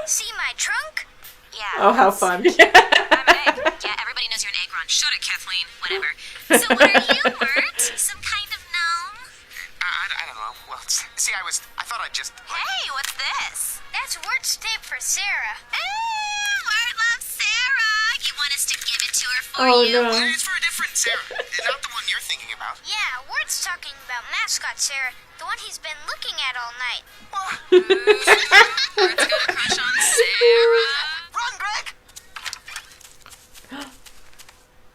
See my trunk? Yeah. Oh, how fun. I'm an egg. Yeah, everybody knows you're an egg, Ron. Shut it, Kathleen. Whatever. So what are you, Wirt? Some kind of gnome? I don't know. Well, see, I thought I'd just... Hey, what's this? That's Wirt's tape for Sarah. Ooh, Wirt loves Sarah. You want us to give it to her for Oh, you? no. It's for a different Sarah. Not the one you're thinking about. Yeah, Wirt's talking about mascot Sarah, the one he's been looking at all night. Wirt's got a crush on Sarah. Run, Greg!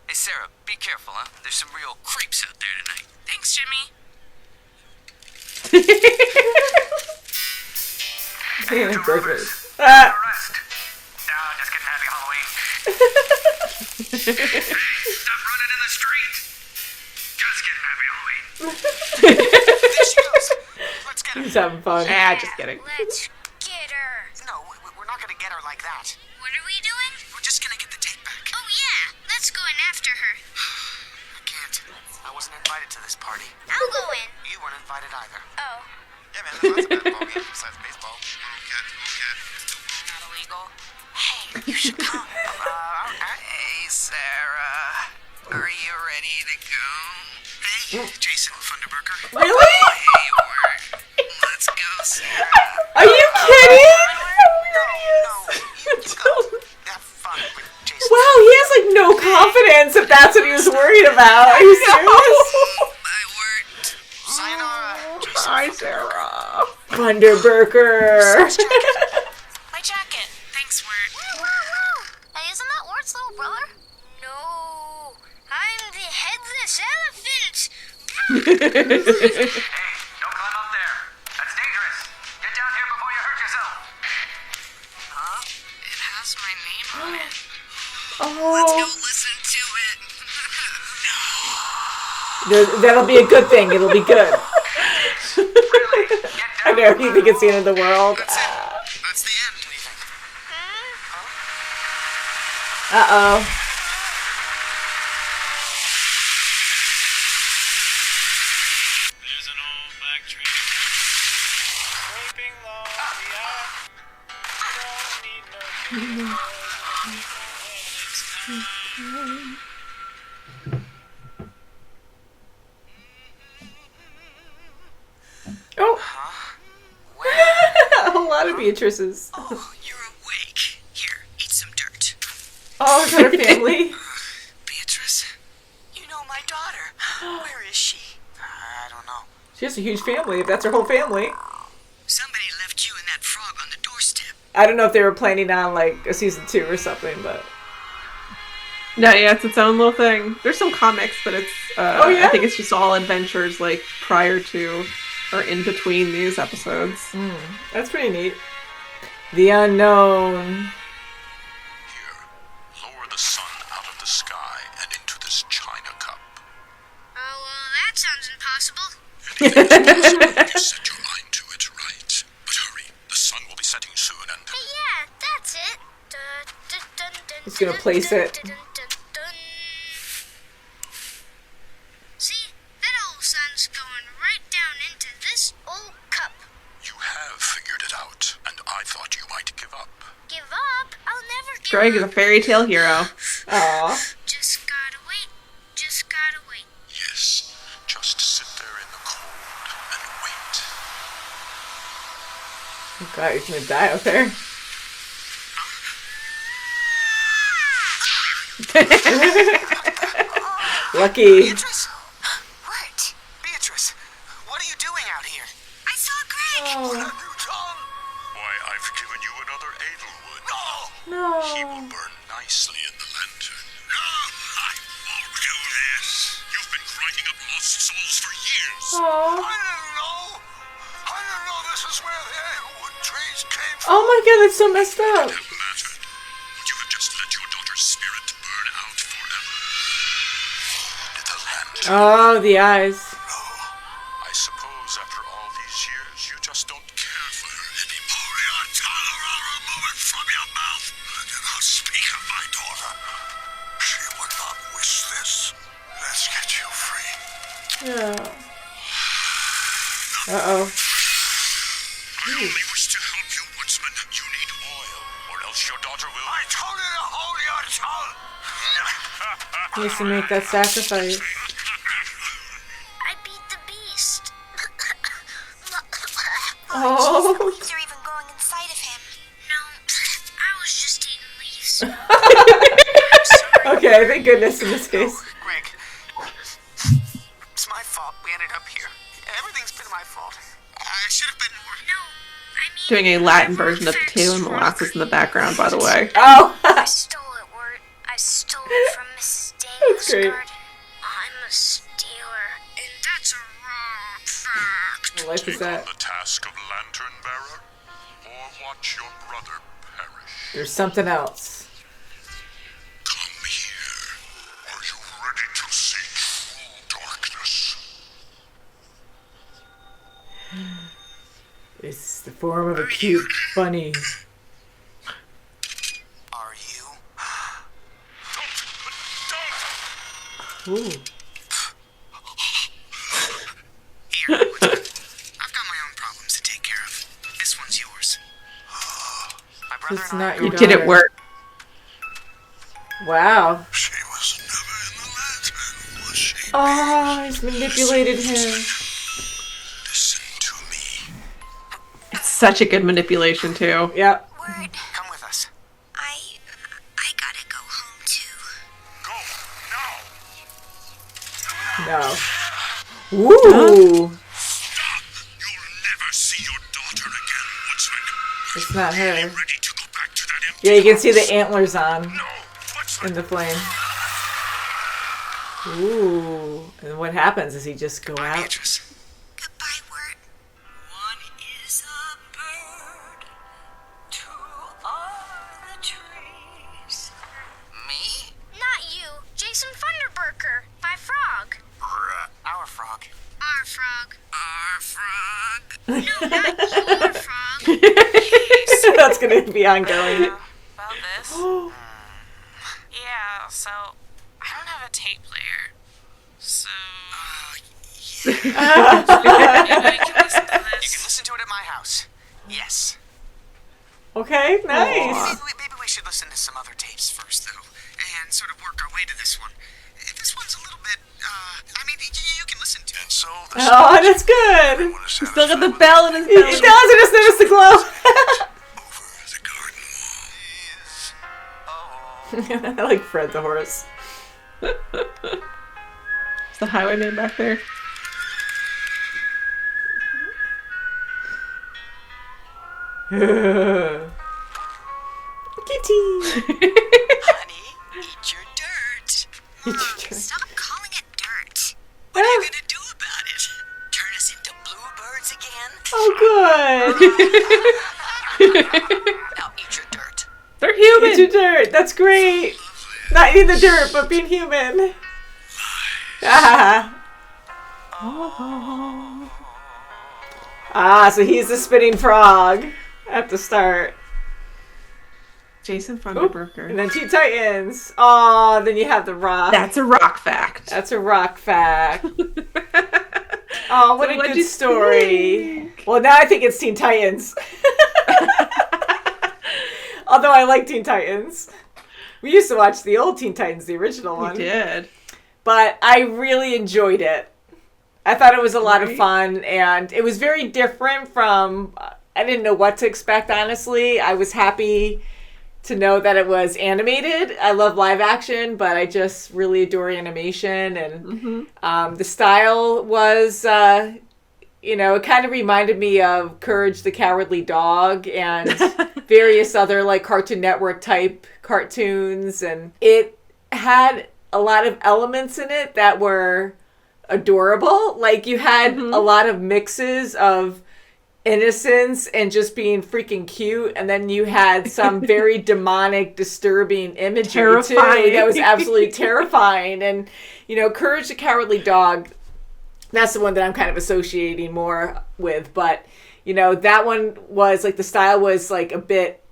Hey, Sarah, be careful, huh? There's some real creeps out there tonight. Thanks, Jimmy. Burgers. Arrest. Just kidding, happy Halloween. Stop running in the street. Just kidding, happy Halloween. There she goes. Let's get her. He's having fun. Just kidding. Let's get her. No, we're not gonna get her like that. What are we doing? We're just gonna get the tape back. Oh, yeah. Let's go in after her. what? I wasn't invited to this party. I'll go in. You weren't invited either. Oh. Yeah, man, there's lots of bad ball games besides baseball. Not illegal. Hey, you should come. Hey, Sarah. Are you ready to go? Hey, Jason Funderburger. Really? Hey, let's go, Sarah. Are you kidding? No, you go. Have fun with Jason. Wow, he has like no confidence if that's what he was worried about. Are you serious? My word. Sayonara. Jason Hi, Sarah. Thunderburger. My jacket. Thanks, Wirt. Hey, isn't that Wart's little brother? No, I'm the headless elephant. Hey, don't climb up there. That's dangerous. Get down here before you hurt yourself. Huh? It has my name on it. Let's go Oh, listen to it. that'll be a good thing. It'll be good. Really? Get I down. know you think it's the end of the world. That's it. That's the end. What do you think? Uh-oh. There's an old black train scraping along the aisle. Don't need no Oh. A lot of Beatrices. Oh, you're awake. Here, eat some dirt. Oh, is that her family? Beatrice? You know my daughter. Where is she? I don't know. She has a huge family, if that's her whole family. Somebody left you and that frog on the doorstep. I don't know if they were planning on like a season 2 or something, but No, yeah, it's its own little thing. There's some comics, but it's Oh, yeah? I think it's just all adventures like prior to or in between these episodes. that's pretty neat. The unknown. Here, lower the sun out of the sky and into this china cup. Oh, well, that sounds impossible. You set your mind to it, right? But hurry, the sun will be setting soon and... Hey, yeah, that's it. Just gonna place it. See, that old sun's going right down into this old cup. You have figured it out, and I thought you might give up. Give up? I'll never give Greg is a up. fairy tale hero. Aw. Just gotta wait. Just gotta wait. Yes, just sit there in the cold and wait. Oh god, you're gonna die out there. Lucky. Beatrice? What? Beatrice, what are you doing out here? I saw Greg. What have you done? Why, I've given you another Edelwood. No! No. He will burn nicely in the lantern. No, I won't do this. You've been grinding up lost souls for years. Aw. I didn't know. I didn't know this is where the Edelwood trees came from. Oh my god, that's so messed up. It mattered. Would you have just let your daughter's spirit burn out forever? Did the lantern... Oh, the eyes. No. I suppose after all these years, you just don't care for her anymore. Your tongue, or I'll remove it from your mouth. I do not speak of my daughter. She would not wish this. Let's get you free. Yeah. Uh-oh. I only wish to help you, woodsman. You need oil, or else your daughter will... I told you to hold your tongue! He needs to make that sacrifice. I beat the beast. Oh. Leaves are even growing inside of him. No, I was just eating leaves. Okay, thank goodness in this case. Greg, it's my fault we ended up here. Everything's been my fault. I should have been more... No, I mean... Doing a Latin version of Potato and Molasses in the background, by the way. Oh. I stole it, Wirt. I stole it from Mrs. Daniels' great. garden. I'm a stealer, and that's a wrong fact. What life is Take on that? the task of lantern bearer, or watch your brother perish. There's something else. Come here. Are you ready to see true darkness? It's the form of a cute bunny. Are you? Ooh. brother It's and I not are your going Did it work? Wow. She was never in the lantern, was she? Oh, he's manipulated him. Listen to me. It's such a good manipulation, too. Yep. Word. Come with us. I gotta go home too. Go now. No. Ooh. Stop! You'll never see your daughter again, Woodsman. It's not her. Ready to go back to that empty Yeah, you can see the antlers on No, Woodsman. in the flame. Ooh. And what happens is he just go out. Beatrice. Goodbye, Word. One is a bird, two are the trees. Me? Not you. Jason Thunderburker. By Frog. Our frog. Our frog. Our frog. No, not your frog. That's gonna be ongoing. About this? Yeah, so I don't have a tape player. So maybe we can listen to You this. can listen to it at my house. Yes. Okay, nice. Maybe we should listen to some other tapes first, though, and sort of work our way to this one. This one's a little bit, I mean, you can listen to And it. so the Oh, that's good. everyone is Still got the satisfied bell in his He belly. does. I just noticed the glow. over the garden wall. I like Fred the horse. Is the highwayman back there? Kitty. Honey, eat your dirt. Stop calling it dirt. What are you gonna do about it? Turn us into bluebirds again? Oh, good. Now eat your dirt. They're human. Eat your dirt. That's great. Not eating the dirt, but being human. Ah, so he's the spinning frog at the start. Jason And Thunderburker. then Teen Titans. Oh, then you have the rock. That's a rock fact. That's a rock fact. Oh, what So a what'd good you story. think? Well, now I think it's Teen Titans. Although I like Teen Titans. We used to watch the old Teen Titans, the original We one. did. But I really enjoyed it. I thought it was a lot of Right. fun, and it was very different from... I didn't know what to expect, honestly. I was happy to know that it was animated. I love live action, but I just really adore animation. And the style was, it kind of reminded me of Courage the Cowardly Dog and various other like Cartoon Network type cartoons. And it had a lot of elements in it that were adorable. Like you had a lot of mixes of innocence and just being freaking cute, and then you had some very demonic, disturbing imagery Terrifying. too that was absolutely terrifying. And Courage the Cowardly Dog, that's the one that I'm kind of associating more with. But that one was like, the style was like a bit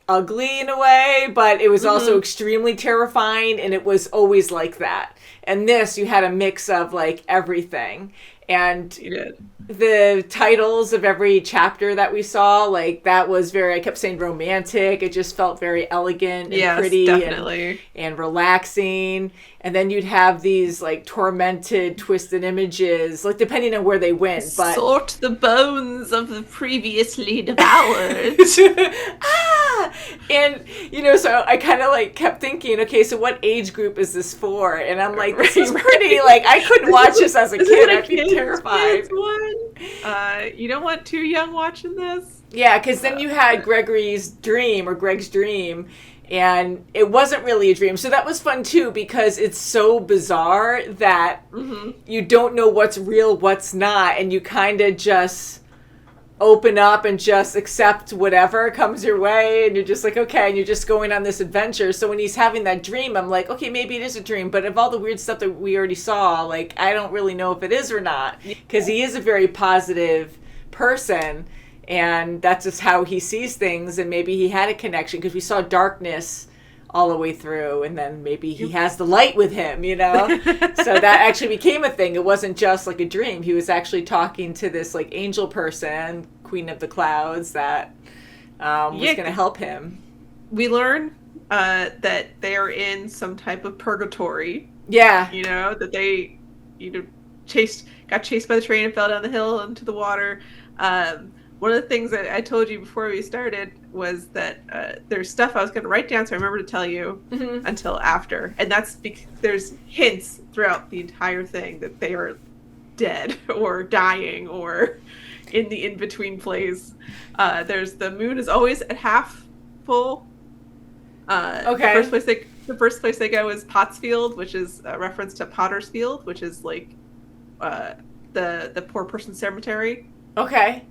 ugly in a way, but it was also extremely terrifying, and it was always like that. And this, you had a mix of like everything. And You did. the titles of every chapter that we saw, like that was very, I kept saying romantic. It just felt very elegant and Yes, pretty definitely. and relaxing. And then you'd have these like tormented, twisted images, like depending on where they went. But Sort the bones of the previously devoured. and so I kind of like kept thinking, okay, so what age group is this for? And I'm like, this is pretty, like I couldn't watch this as a Is kid. it a I'd be kids terrified. one? You don't want too young watching this? Yeah, because then you had Greg's dream, and it wasn't really a dream. So that was fun too, because it's so bizarre that you don't know what's real, what's not, and you kind of just open up and just accept whatever comes your way, and you're just like, okay, and you're just going on this adventure. So when he's having that dream, I'm like, okay, maybe it is a dream, but of all the weird stuff that we already saw, like I don't really know if it is or not, because he is a very positive person, and that's just how he sees things. And maybe he had a connection because we saw darkness all the way through, and then maybe he has the light with him, so that actually became a thing. It wasn't just like a dream. He was actually talking to this like angel person, Queen of the Clouds, that was going to help him. We learn that they are in some type of purgatory. Yeah. You know, that they, got chased by the train and fell down the hill into the water. One of the things that I told you before we started was that there's stuff I was going to write down, so I remember to tell you until after. And that's because there's hints throughout the entire thing that they are dead or dying or in the in-between place. There's the moon is always at half full. Okay. The first place they go is Pottsfield, which is a reference to Potter's Field, which is like the poor person's cemetery. Okay.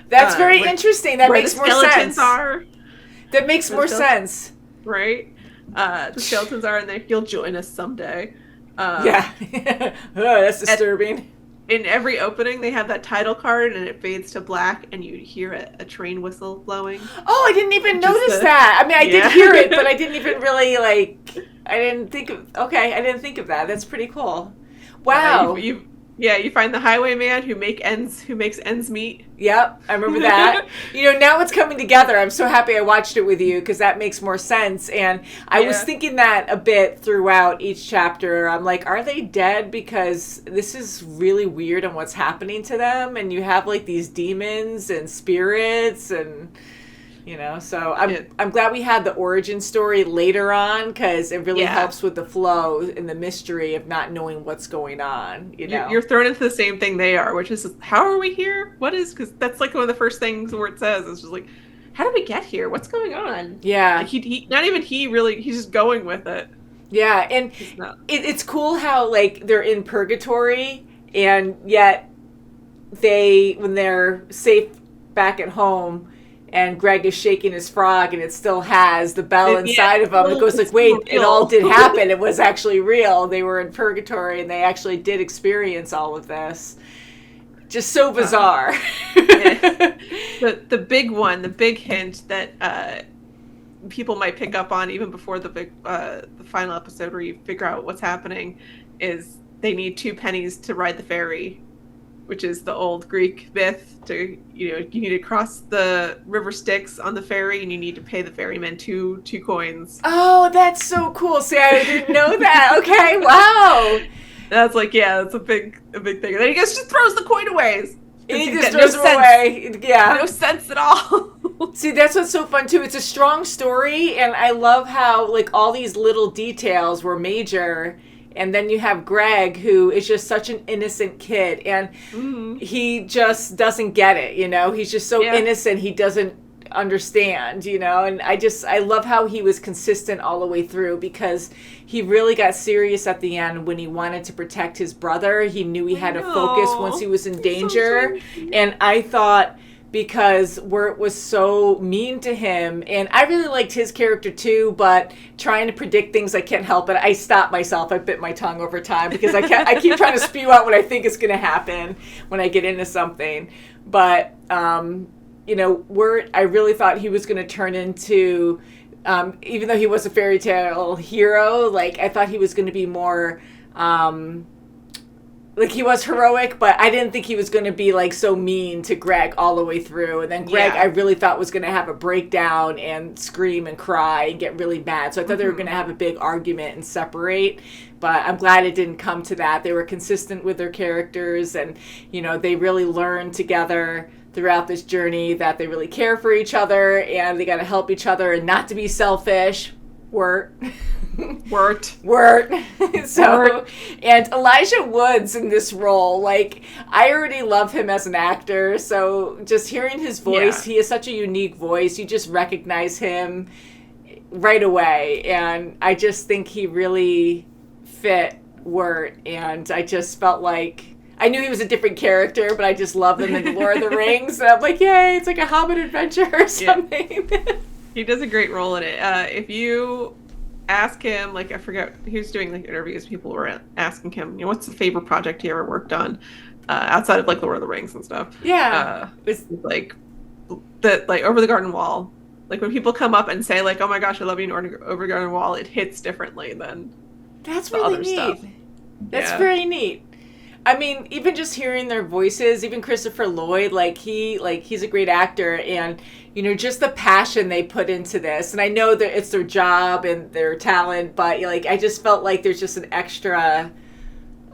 That's very interesting. That makes more sense. That makes more sense. Right? The skeletons are, and you'll join us someday. Yeah. That's disturbing. In every opening, they have that title card, and it fades to black, and you hear a train whistle blowing. Oh, I didn't even notice that. I mean, I did hear it, but I didn't even really, I didn't think of that. That's pretty cool. Wow. You find the highwayman who makes ends meet. Yep, I remember that. Now it's coming together. I'm so happy I watched it with you because that makes more sense. And I was thinking that a bit throughout each chapter. I'm like, are they dead? Because this is really weird on what's happening to them. And you have like these demons and spirits and... so I'm glad we had the origin story later on because it really helps with the flow and the mystery of not knowing what's going on. You're thrown into the same thing they are, which is how are we here? What is? Because that's like one of the first things where it says it's just like, how did we get here? What's going on? Yeah, like he not even he really he's just going with it. Yeah, and it's cool how like they're in purgatory and yet when they're safe back at home. And Greg is shaking his frog, and it still has the bell inside of him. It goes like, wait, it all did happen. It was actually real. They were in purgatory, and they actually did experience all of this. Just so bizarre. The big one, the big hint that people might pick up on even before the final episode where you figure out what's happening is they need 2 pennies to ride the ferry, which is the old Greek myth to, you need to cross the river Styx on the ferry and you need to pay the ferryman two coins. Oh, that's so cool. See, I didn't know that. Okay, wow. That's like, that's a big thing. And then he just throws the coin away. He just throws it away. Yeah. No sense at all. See, that's what's so fun too. It's a strong story and I love how like all these little details were major. And then you have Greg, who is just such an innocent kid. And he just doesn't get it, He's just so innocent, he doesn't understand, And I love how he was consistent all the way through because he really got serious at the end when he wanted to protect his brother. He knew he had to focus once he was in danger. And I thought... because Wirt was so mean to him. And I really liked his character too, but trying to predict things, I can't help it. I stopped myself. I bit my tongue over time because I keep trying to spew out what I think is going to happen when I get into something. But, Wirt, I really thought he was going to turn into, even though he was a fairy tale hero, like I thought he was going to be more... like he was heroic, but I didn't think he was going to be like so mean to Greg all the way through. And then Greg, I really thought was going to have a breakdown and scream and cry and get really mad. So I thought they were going to have a big argument and separate. But I'm glad it didn't come to that. They were consistent with their characters, and they really learned together throughout this journey that they really care for each other and they got to help each other and not to be selfish. Wirt. So, and Elijah Wood's in this role, like, I already love him as an actor, so just hearing his voice, he has such a unique voice, you just recognize him right away, and I just think he really fit Wirt, and I just felt like, I knew he was a different character, but I just love him in Lord of the Rings, and I'm like, yay, it's like a Hobbit adventure or something. He does a great role in it. If you ask him, like, I forget, he was doing like interviews, people were asking him, what's the favorite project he ever worked on, outside of like Lord of the Rings and stuff. It's like the Over the Garden Wall. Like when people come up and say like, oh my gosh, I love you in Over the Garden Wall, it hits differently than that's the really other neat. stuff. That's very neat. I mean, even just hearing their voices, even Christopher Lloyd, he's a great actor, and just the passion they put into this. And I know that it's their job and their talent, but I just felt like there's just an extra,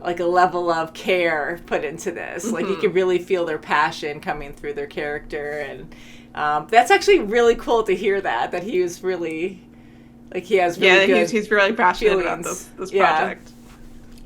a level of care put into this. You can really feel their passion coming through their character, and that's actually really cool to hear that he was really, he has really good he's really passionate feelings. about this project.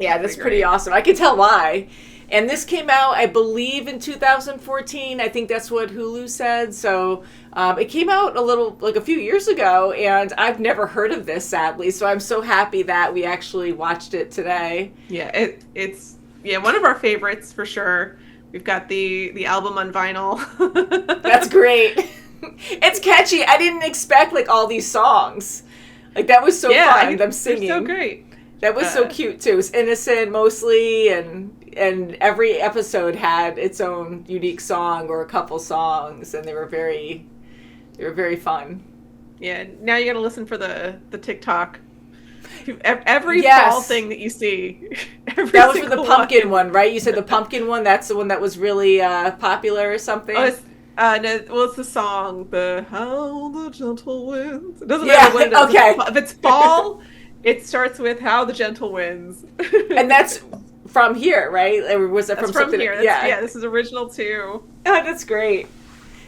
Yeah, that's pretty awesome. I can tell why. And this came out, I believe, in 2014. I think that's what Hulu said. So it came out a few years ago, and I've never heard of this, sadly. So I'm so happy that we actually watched it today. Yeah, it's one of our favorites for sure. We've got the album on vinyl. That's great. It's catchy. I didn't expect all these songs. That was so fun. Them singing. They're so great. That was so cute too. It was innocent mostly, and every episode had its own unique song or a couple songs, and they were very fun. Yeah. Now you got to listen for the TikTok. Every fall thing that you see. That was for the pumpkin one, right? You said the pumpkin one. That's the one that was really popular or something. Oh, it's the song, the How the Gentle Winds. It doesn't matter when it is. Okay. If it's fall, it starts with How the Gentle Winds. And that's from here, right? Or was that from something? Here. This is original too. Oh, that's great.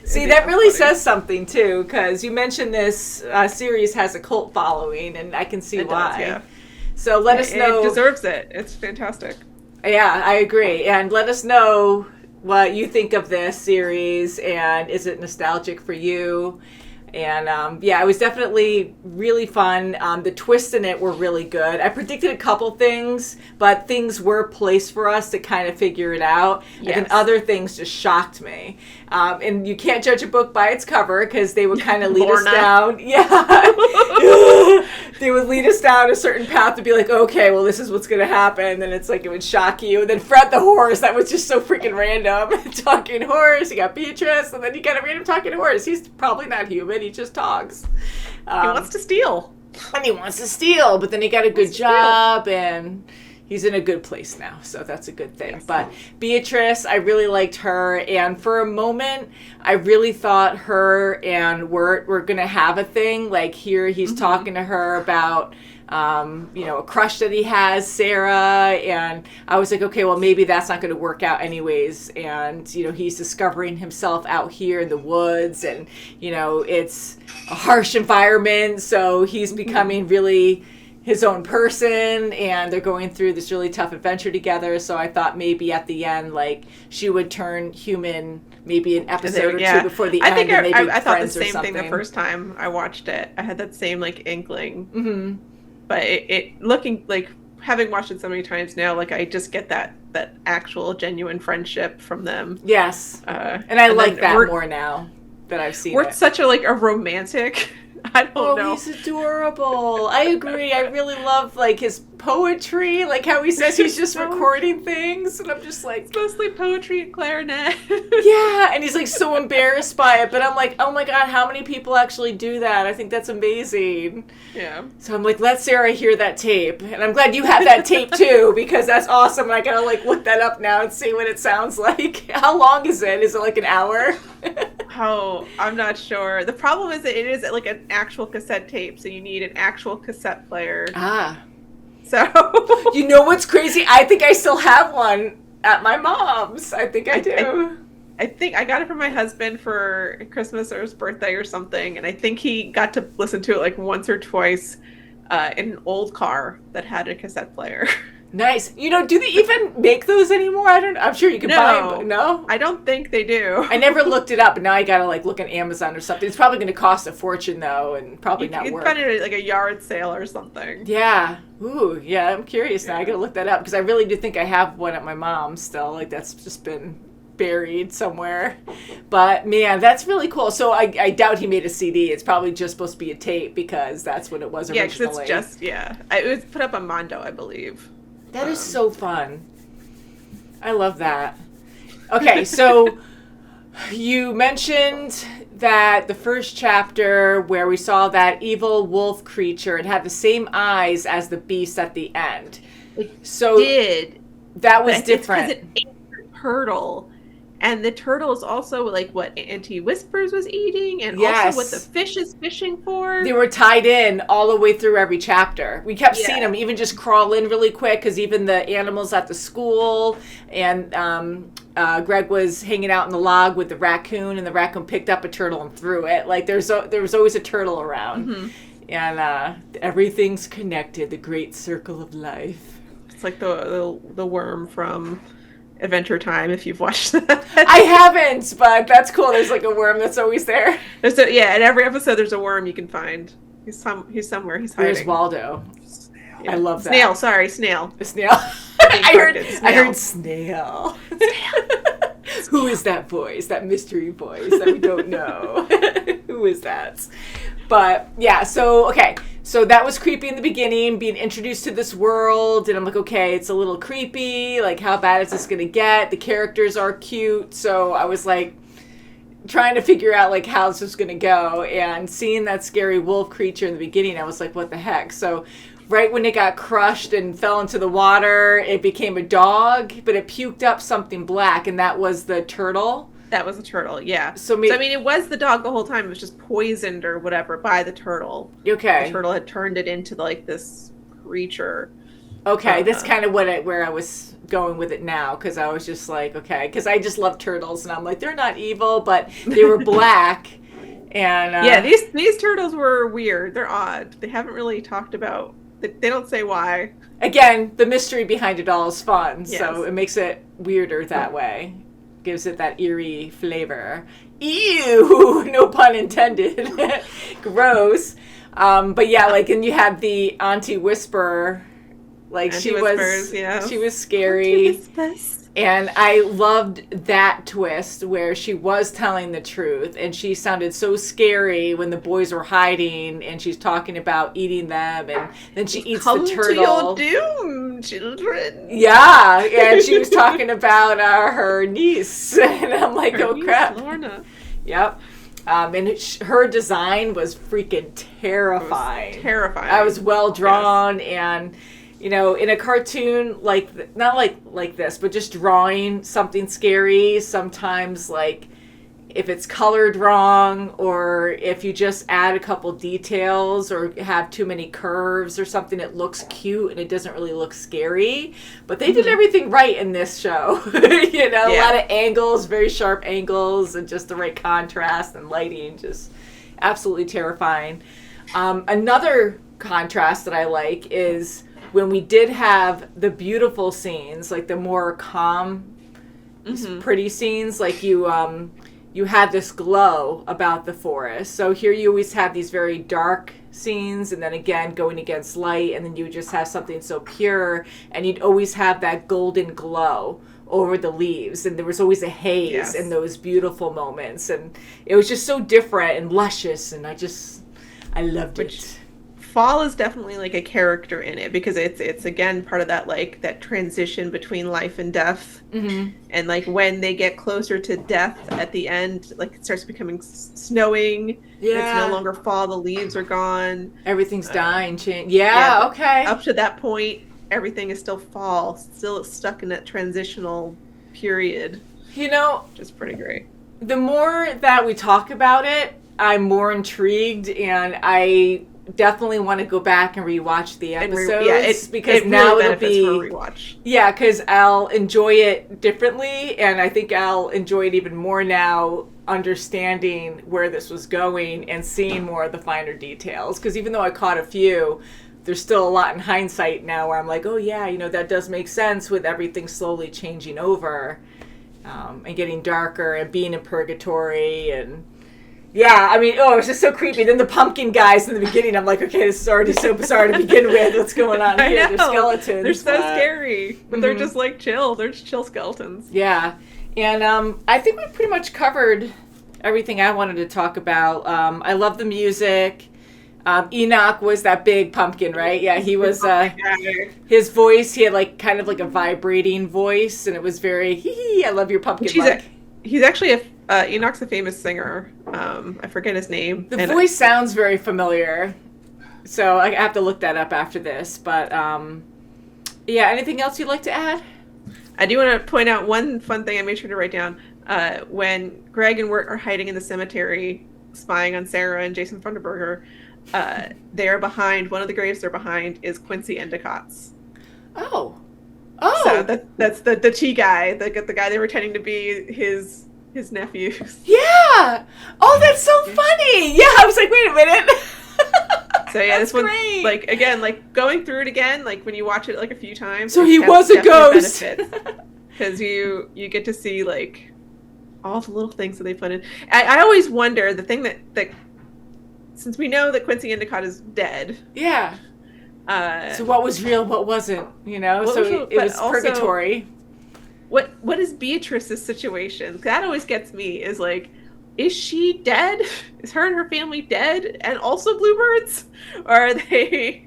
See, that really says something too, because you mentioned this series has a cult following, and I can see why. Does, yeah. So let us know. It deserves it. It's fantastic. Yeah, I agree. And let us know what you think of this series, and is it nostalgic for you? And it was definitely really fun. The twists in it were really good. I predicted a couple things, but things were placed for us to kind of figure it out. Yes. And then other things just shocked me. And you can't judge a book by its cover, because they would kind of lead us down. Yeah. They would lead us down a certain path to be like, okay, well, this is what's going to happen. And then it's it would shock you. And then Fred the horse, that was just so freaking random. Talking horse, you got Beatrice, and then you got a random talking horse. He's probably not human. He just talks. He wants to steal. And he wants to steal, but then he got a good job, and he's in a good place now, so that's a good thing. Yes. But Beatrice, I really liked her, and for a moment, I really thought her and Wirt were going to have a thing. Here, he's talking to her about, a crush that he has, Sarah, and I was like, okay, well, maybe that's not going to work out anyways, and, he's discovering himself out here in the woods, and, it's a harsh environment, so he's becoming really his own person, and they're going through this really tough adventure together. So I thought maybe at the end, she would turn human, maybe an episode or two before the end. I thought the same thing the first time I watched it. I had that same inkling. Mm-hmm. But it looking having watched it so many times now, I just get that actual genuine friendship from them. Yes, and I like that more now that I've seen. Wirt's such a romantic. I don't know. He's adorable. I agree. I really love his poetry, how he says he's just recording things, and I'm just it's mostly poetry and clarinet. Yeah, and he's so embarrassed by it, but I'm like, oh my god, how many people actually do that? I think that's amazing. Yeah. So I'm like, let Sarah hear that tape, and I'm glad you have that tape too, because that's awesome. And I gotta look that up now and see what it sounds like. How long is it? Is it an hour? Oh, I'm not sure. The problem is that it is an actual cassette tape, so you need an actual cassette player. Ah. So. You know what's crazy? I think I still have one at my mom's. I think I do. I think I got it from my husband for Christmas or his birthday or something, and I think he got to listen to it once or twice in an old car that had a cassette player. Nice. Do they even make those anymore? I'm sure you can buy them. But no? I don't think they do. I never looked it up, and now I gotta look at Amazon or something. It's probably going to cost a fortune though, and probably not worth. You can find it at a yard sale or something. Yeah. Ooh, yeah. I'm curious now. I gotta look that up, because I really do think I have one at my mom's still. That's just been buried somewhere. But man, that's really cool. So I doubt he made a CD. It's probably just supposed to be a tape, because that's what it was originally. Yeah, because it's just it was put up on Mondo, I believe. That is so fun. I love that. Okay, so you mentioned that the first chapter where we saw that evil wolf creature, it had the same eyes as the beast at the end. It did. That was But different. It's because it ate the turtle. And the turtle is also like what Auntie Whispers was eating, and also what the fish is fishing for. They were tied in all the way through every chapter. We kept seeing them even just crawl in really quick, because even the animals at the school, and Greg was hanging out in the log with the raccoon, and the raccoon picked up a turtle and threw it. Like there was always a turtle around, and everything's connected. The great circle of life. It's like the worm from Adventure Time, if you've watched that. I haven't, but that's cool. There's like a worm that's always there. In every episode there's a worm you can find. He's somewhere. He's hiding. Where's Waldo? Yeah. I love that. Snail. Sorry, snail. A snail. I heard snail. Who is that voice? That mystery voice that we don't know. Who is that? But yeah, so that was creepy in the beginning, being introduced to this world, and I'm like, okay, it's a little creepy, like how bad is this gonna get? The characters are cute, so I was like trying to figure out like how this was gonna go, and seeing that scary wolf creature in the beginning, I was like, what the heck? So right when it got crushed and fell into the water, it became a dog, but it puked up something black, and that was the turtle. That was a turtle, yeah. So I mean, it was the dog the whole time. It was just poisoned or whatever by the turtle. Okay. The turtle had turned it into like this creature. Okay, that's kind of where I was going with it now, because I was just like, okay, because I just love turtles, and I'm like, they're not evil, but they were black, and these turtles were weird. They're odd. They haven't really talked about. They don't say why. Again, the mystery behind it all is fun, yes. So it makes it weirder that way. Gives it that eerie flavor. Ew! No pun intended. Gross. But yeah, like, and you had the Auntie Whisperer. Like, she was scary. And I loved that twist where she was telling the truth, and she sounded so scary when the boys were hiding, and she's talking about eating them, and then she eats the turtle. Come to your doom, children. Yeah, and she was talking about her niece, and I'm like, oh crap. Lorna. Yep. And her design was freaking terrifying. Terrifying. I was well drawn, and you know, in a cartoon, like, not like this, but just drawing something scary, sometimes, like, if it's colored wrong, or if you just add a couple details, or have too many curves or something, it looks cute, and it doesn't really look scary. But they did everything right in this show. You know, a lot of angles, very sharp angles, and just the right contrast and lighting, just absolutely terrifying. Another contrast that I like is when we did have the beautiful scenes, like the more calm, pretty scenes, like you had this glow about the forest. So here you always have these very dark scenes, and then again going against light, and then you just have something so pure, and you'd always have that golden glow over the leaves, and there was always a haze in those beautiful moments, and it was just so different and luscious, and I loved it. Fall is definitely like a character in it, because it's again part of that, like, that transition between life and death, and like when they get closer to death at the end, like it starts becoming snowing. It's no longer fall, the leaves are gone, everything's dying. Okay. Up to that point, everything is still fall, still stuck in that transitional period. You know, which is pretty great. The more that we talk about it, I'm more intrigued, and I definitely want to go back and rewatch the episodes, because it now really it'll be for a rewatch. Yeah, because I'll enjoy it differently, and I think I'll enjoy it even more now, understanding where this was going and seeing more of the finer details. Because even though I caught a few, there's still a lot in hindsight now where I'm like, oh yeah, you know, that does make sense with everything slowly changing over, and getting darker, and being in purgatory, and yeah, I mean, it's just so creepy. Then the pumpkin guys in the beginning, I'm like, okay, this is already so bizarre to begin with. What's going on here? They're skeletons. They're so scary, but they're just like chill. They're just chill skeletons. Yeah, and I think we pretty much covered everything I wanted to talk about. I love the music. Enoch was that big pumpkin, right? Yeah, he was, his voice, he had like kind of like a vibrating voice, and it was very, I love your pumpkin. He's actually Enoch's a famous singer. I forget his name. The voice sounds very familiar, so I have to look that up after this. But yeah, anything else you'd like to add? I do want to point out one fun thing I made sure to write down. When Greg and Wirt are hiding in the cemetery, spying on Sarah and Jason Funderburger, they're behind, one of the graves they're behind is Quincy Endicott's. Oh. So that's the tea guy, the guy they were pretending to be his nephew. Yeah. Oh, that's so funny. Yeah, I was like, wait a minute. So yeah, That's this one, great. like, again, like going through it again, like when you watch it like a few times. So he was a ghost. Because you get to see like all the little things that they put in. I always wonder, the thing that since we know that Quincy Endicott is dead. Yeah. So what was real, what wasn't, you know? So it was purgatory. What is Beatrice's situation? That always gets me, is like, is she dead? Is her and her family dead? And also bluebirds? Or are they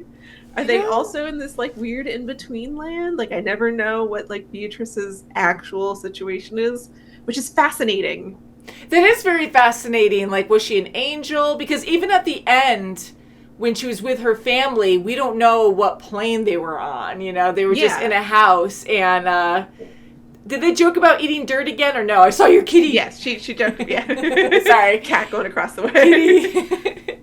also in this like weird in-between land? Like, I never know what like Beatrice's actual situation is, which is fascinating. That is very fascinating. Like, was she an angel? Because even at the end, when she was with her family, we don't know what plane they were on. You know, they were just in a house. And did they joke about eating dirt again or no? I saw your kitty. Yes, she joked. Yeah. Sorry. Cat going across the way.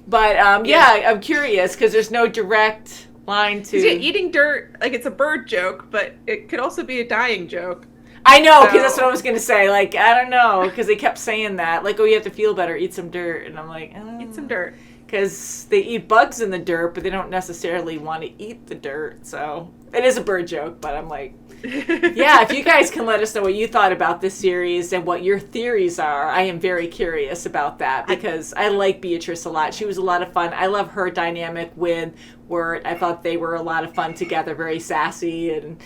But I'm curious because there's no direct line to... Yeah, eating dirt, like, it's a bird joke, but it could also be a dying joke. I know, because that's what I was going to say. Like, I don't know, because they kept saying that. Like, oh, you have to feel better, eat some dirt. And I'm like, eat some dirt. Because they eat bugs in the dirt, but they don't necessarily want to eat the dirt. So it is a bird joke, but I'm like... Yeah, if you guys can let us know what you thought about this series and what your theories are, I am very curious about that, because I like Beatrice a lot. She was a lot of fun. I love her dynamic with Wirt. I thought they were a lot of fun together, very sassy and,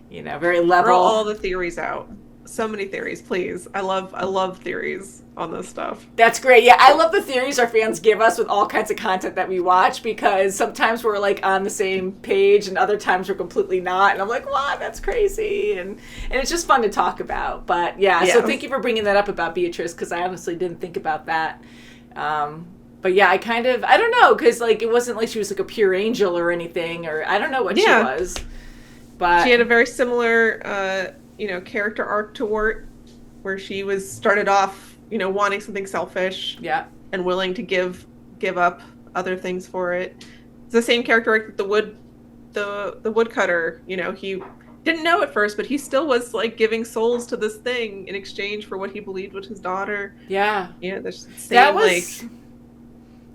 you know, very level. Throw all the theories out. So many theories, please. I love theories on this stuff. That's great. Yeah, I love the theories our fans give us with all kinds of content that we watch, because sometimes we're like on the same page and other times we're completely not. And I'm like, wow, that's crazy. And it's just fun to talk about. But yeah, so thank you for bringing that up about Beatrice, because I honestly didn't think about that. But yeah, I don't know, because like it wasn't like she was like a pure angel or anything, or I don't know what she was. But she had a very similar character arc to Wirt, where she started off, wanting something selfish, and willing to give up other things for it. It's the same character arc that the woodcutter, he didn't know at first, but he still was like giving souls to this thing in exchange for what he believed was his daughter. Yeah.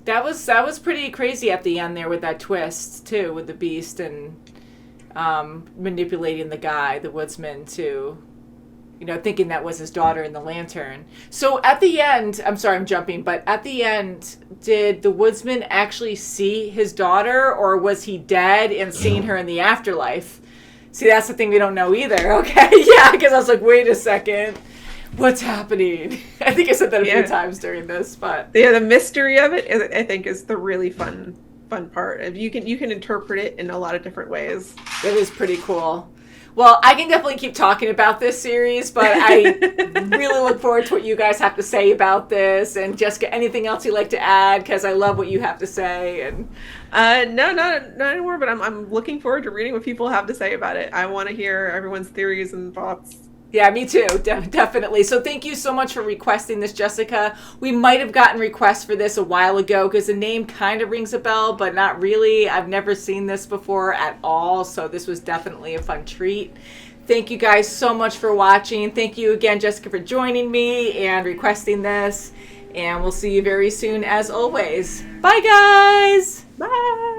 That was pretty crazy at the end there with that twist too, with the beast and manipulating the woodsman to, thinking that was his daughter in the lantern. So at the end, I'm sorry I'm jumping, but at the end, did the woodsman actually see his daughter, or was he dead and seeing her in the afterlife? See, that's the thing we don't know either. Okay, yeah, because I was like, wait a second, what's happening? I think I said that a few times during this, but the mystery of it, I think, is the really fun part. You can interpret it in a lot of different ways. It is pretty cool. Well, I can definitely keep talking about this series, but I really look forward to what you guys have to say about this. And Jessica, anything else you'd like to add? Because I love what you have to say. And no, not anymore. But I'm looking forward to reading what people have to say about it. I want to hear everyone's theories and thoughts. Yeah, me too. Definitely. So thank you so much for requesting this, Jessica. We might have gotten requests for this a while ago because the name kind of rings a bell, but not really. I've never seen this before at all, so this was definitely a fun treat. Thank you guys so much for watching. Thank you again, Jessica, for joining me and requesting this. And we'll see you very soon, as always. Bye, guys. Bye.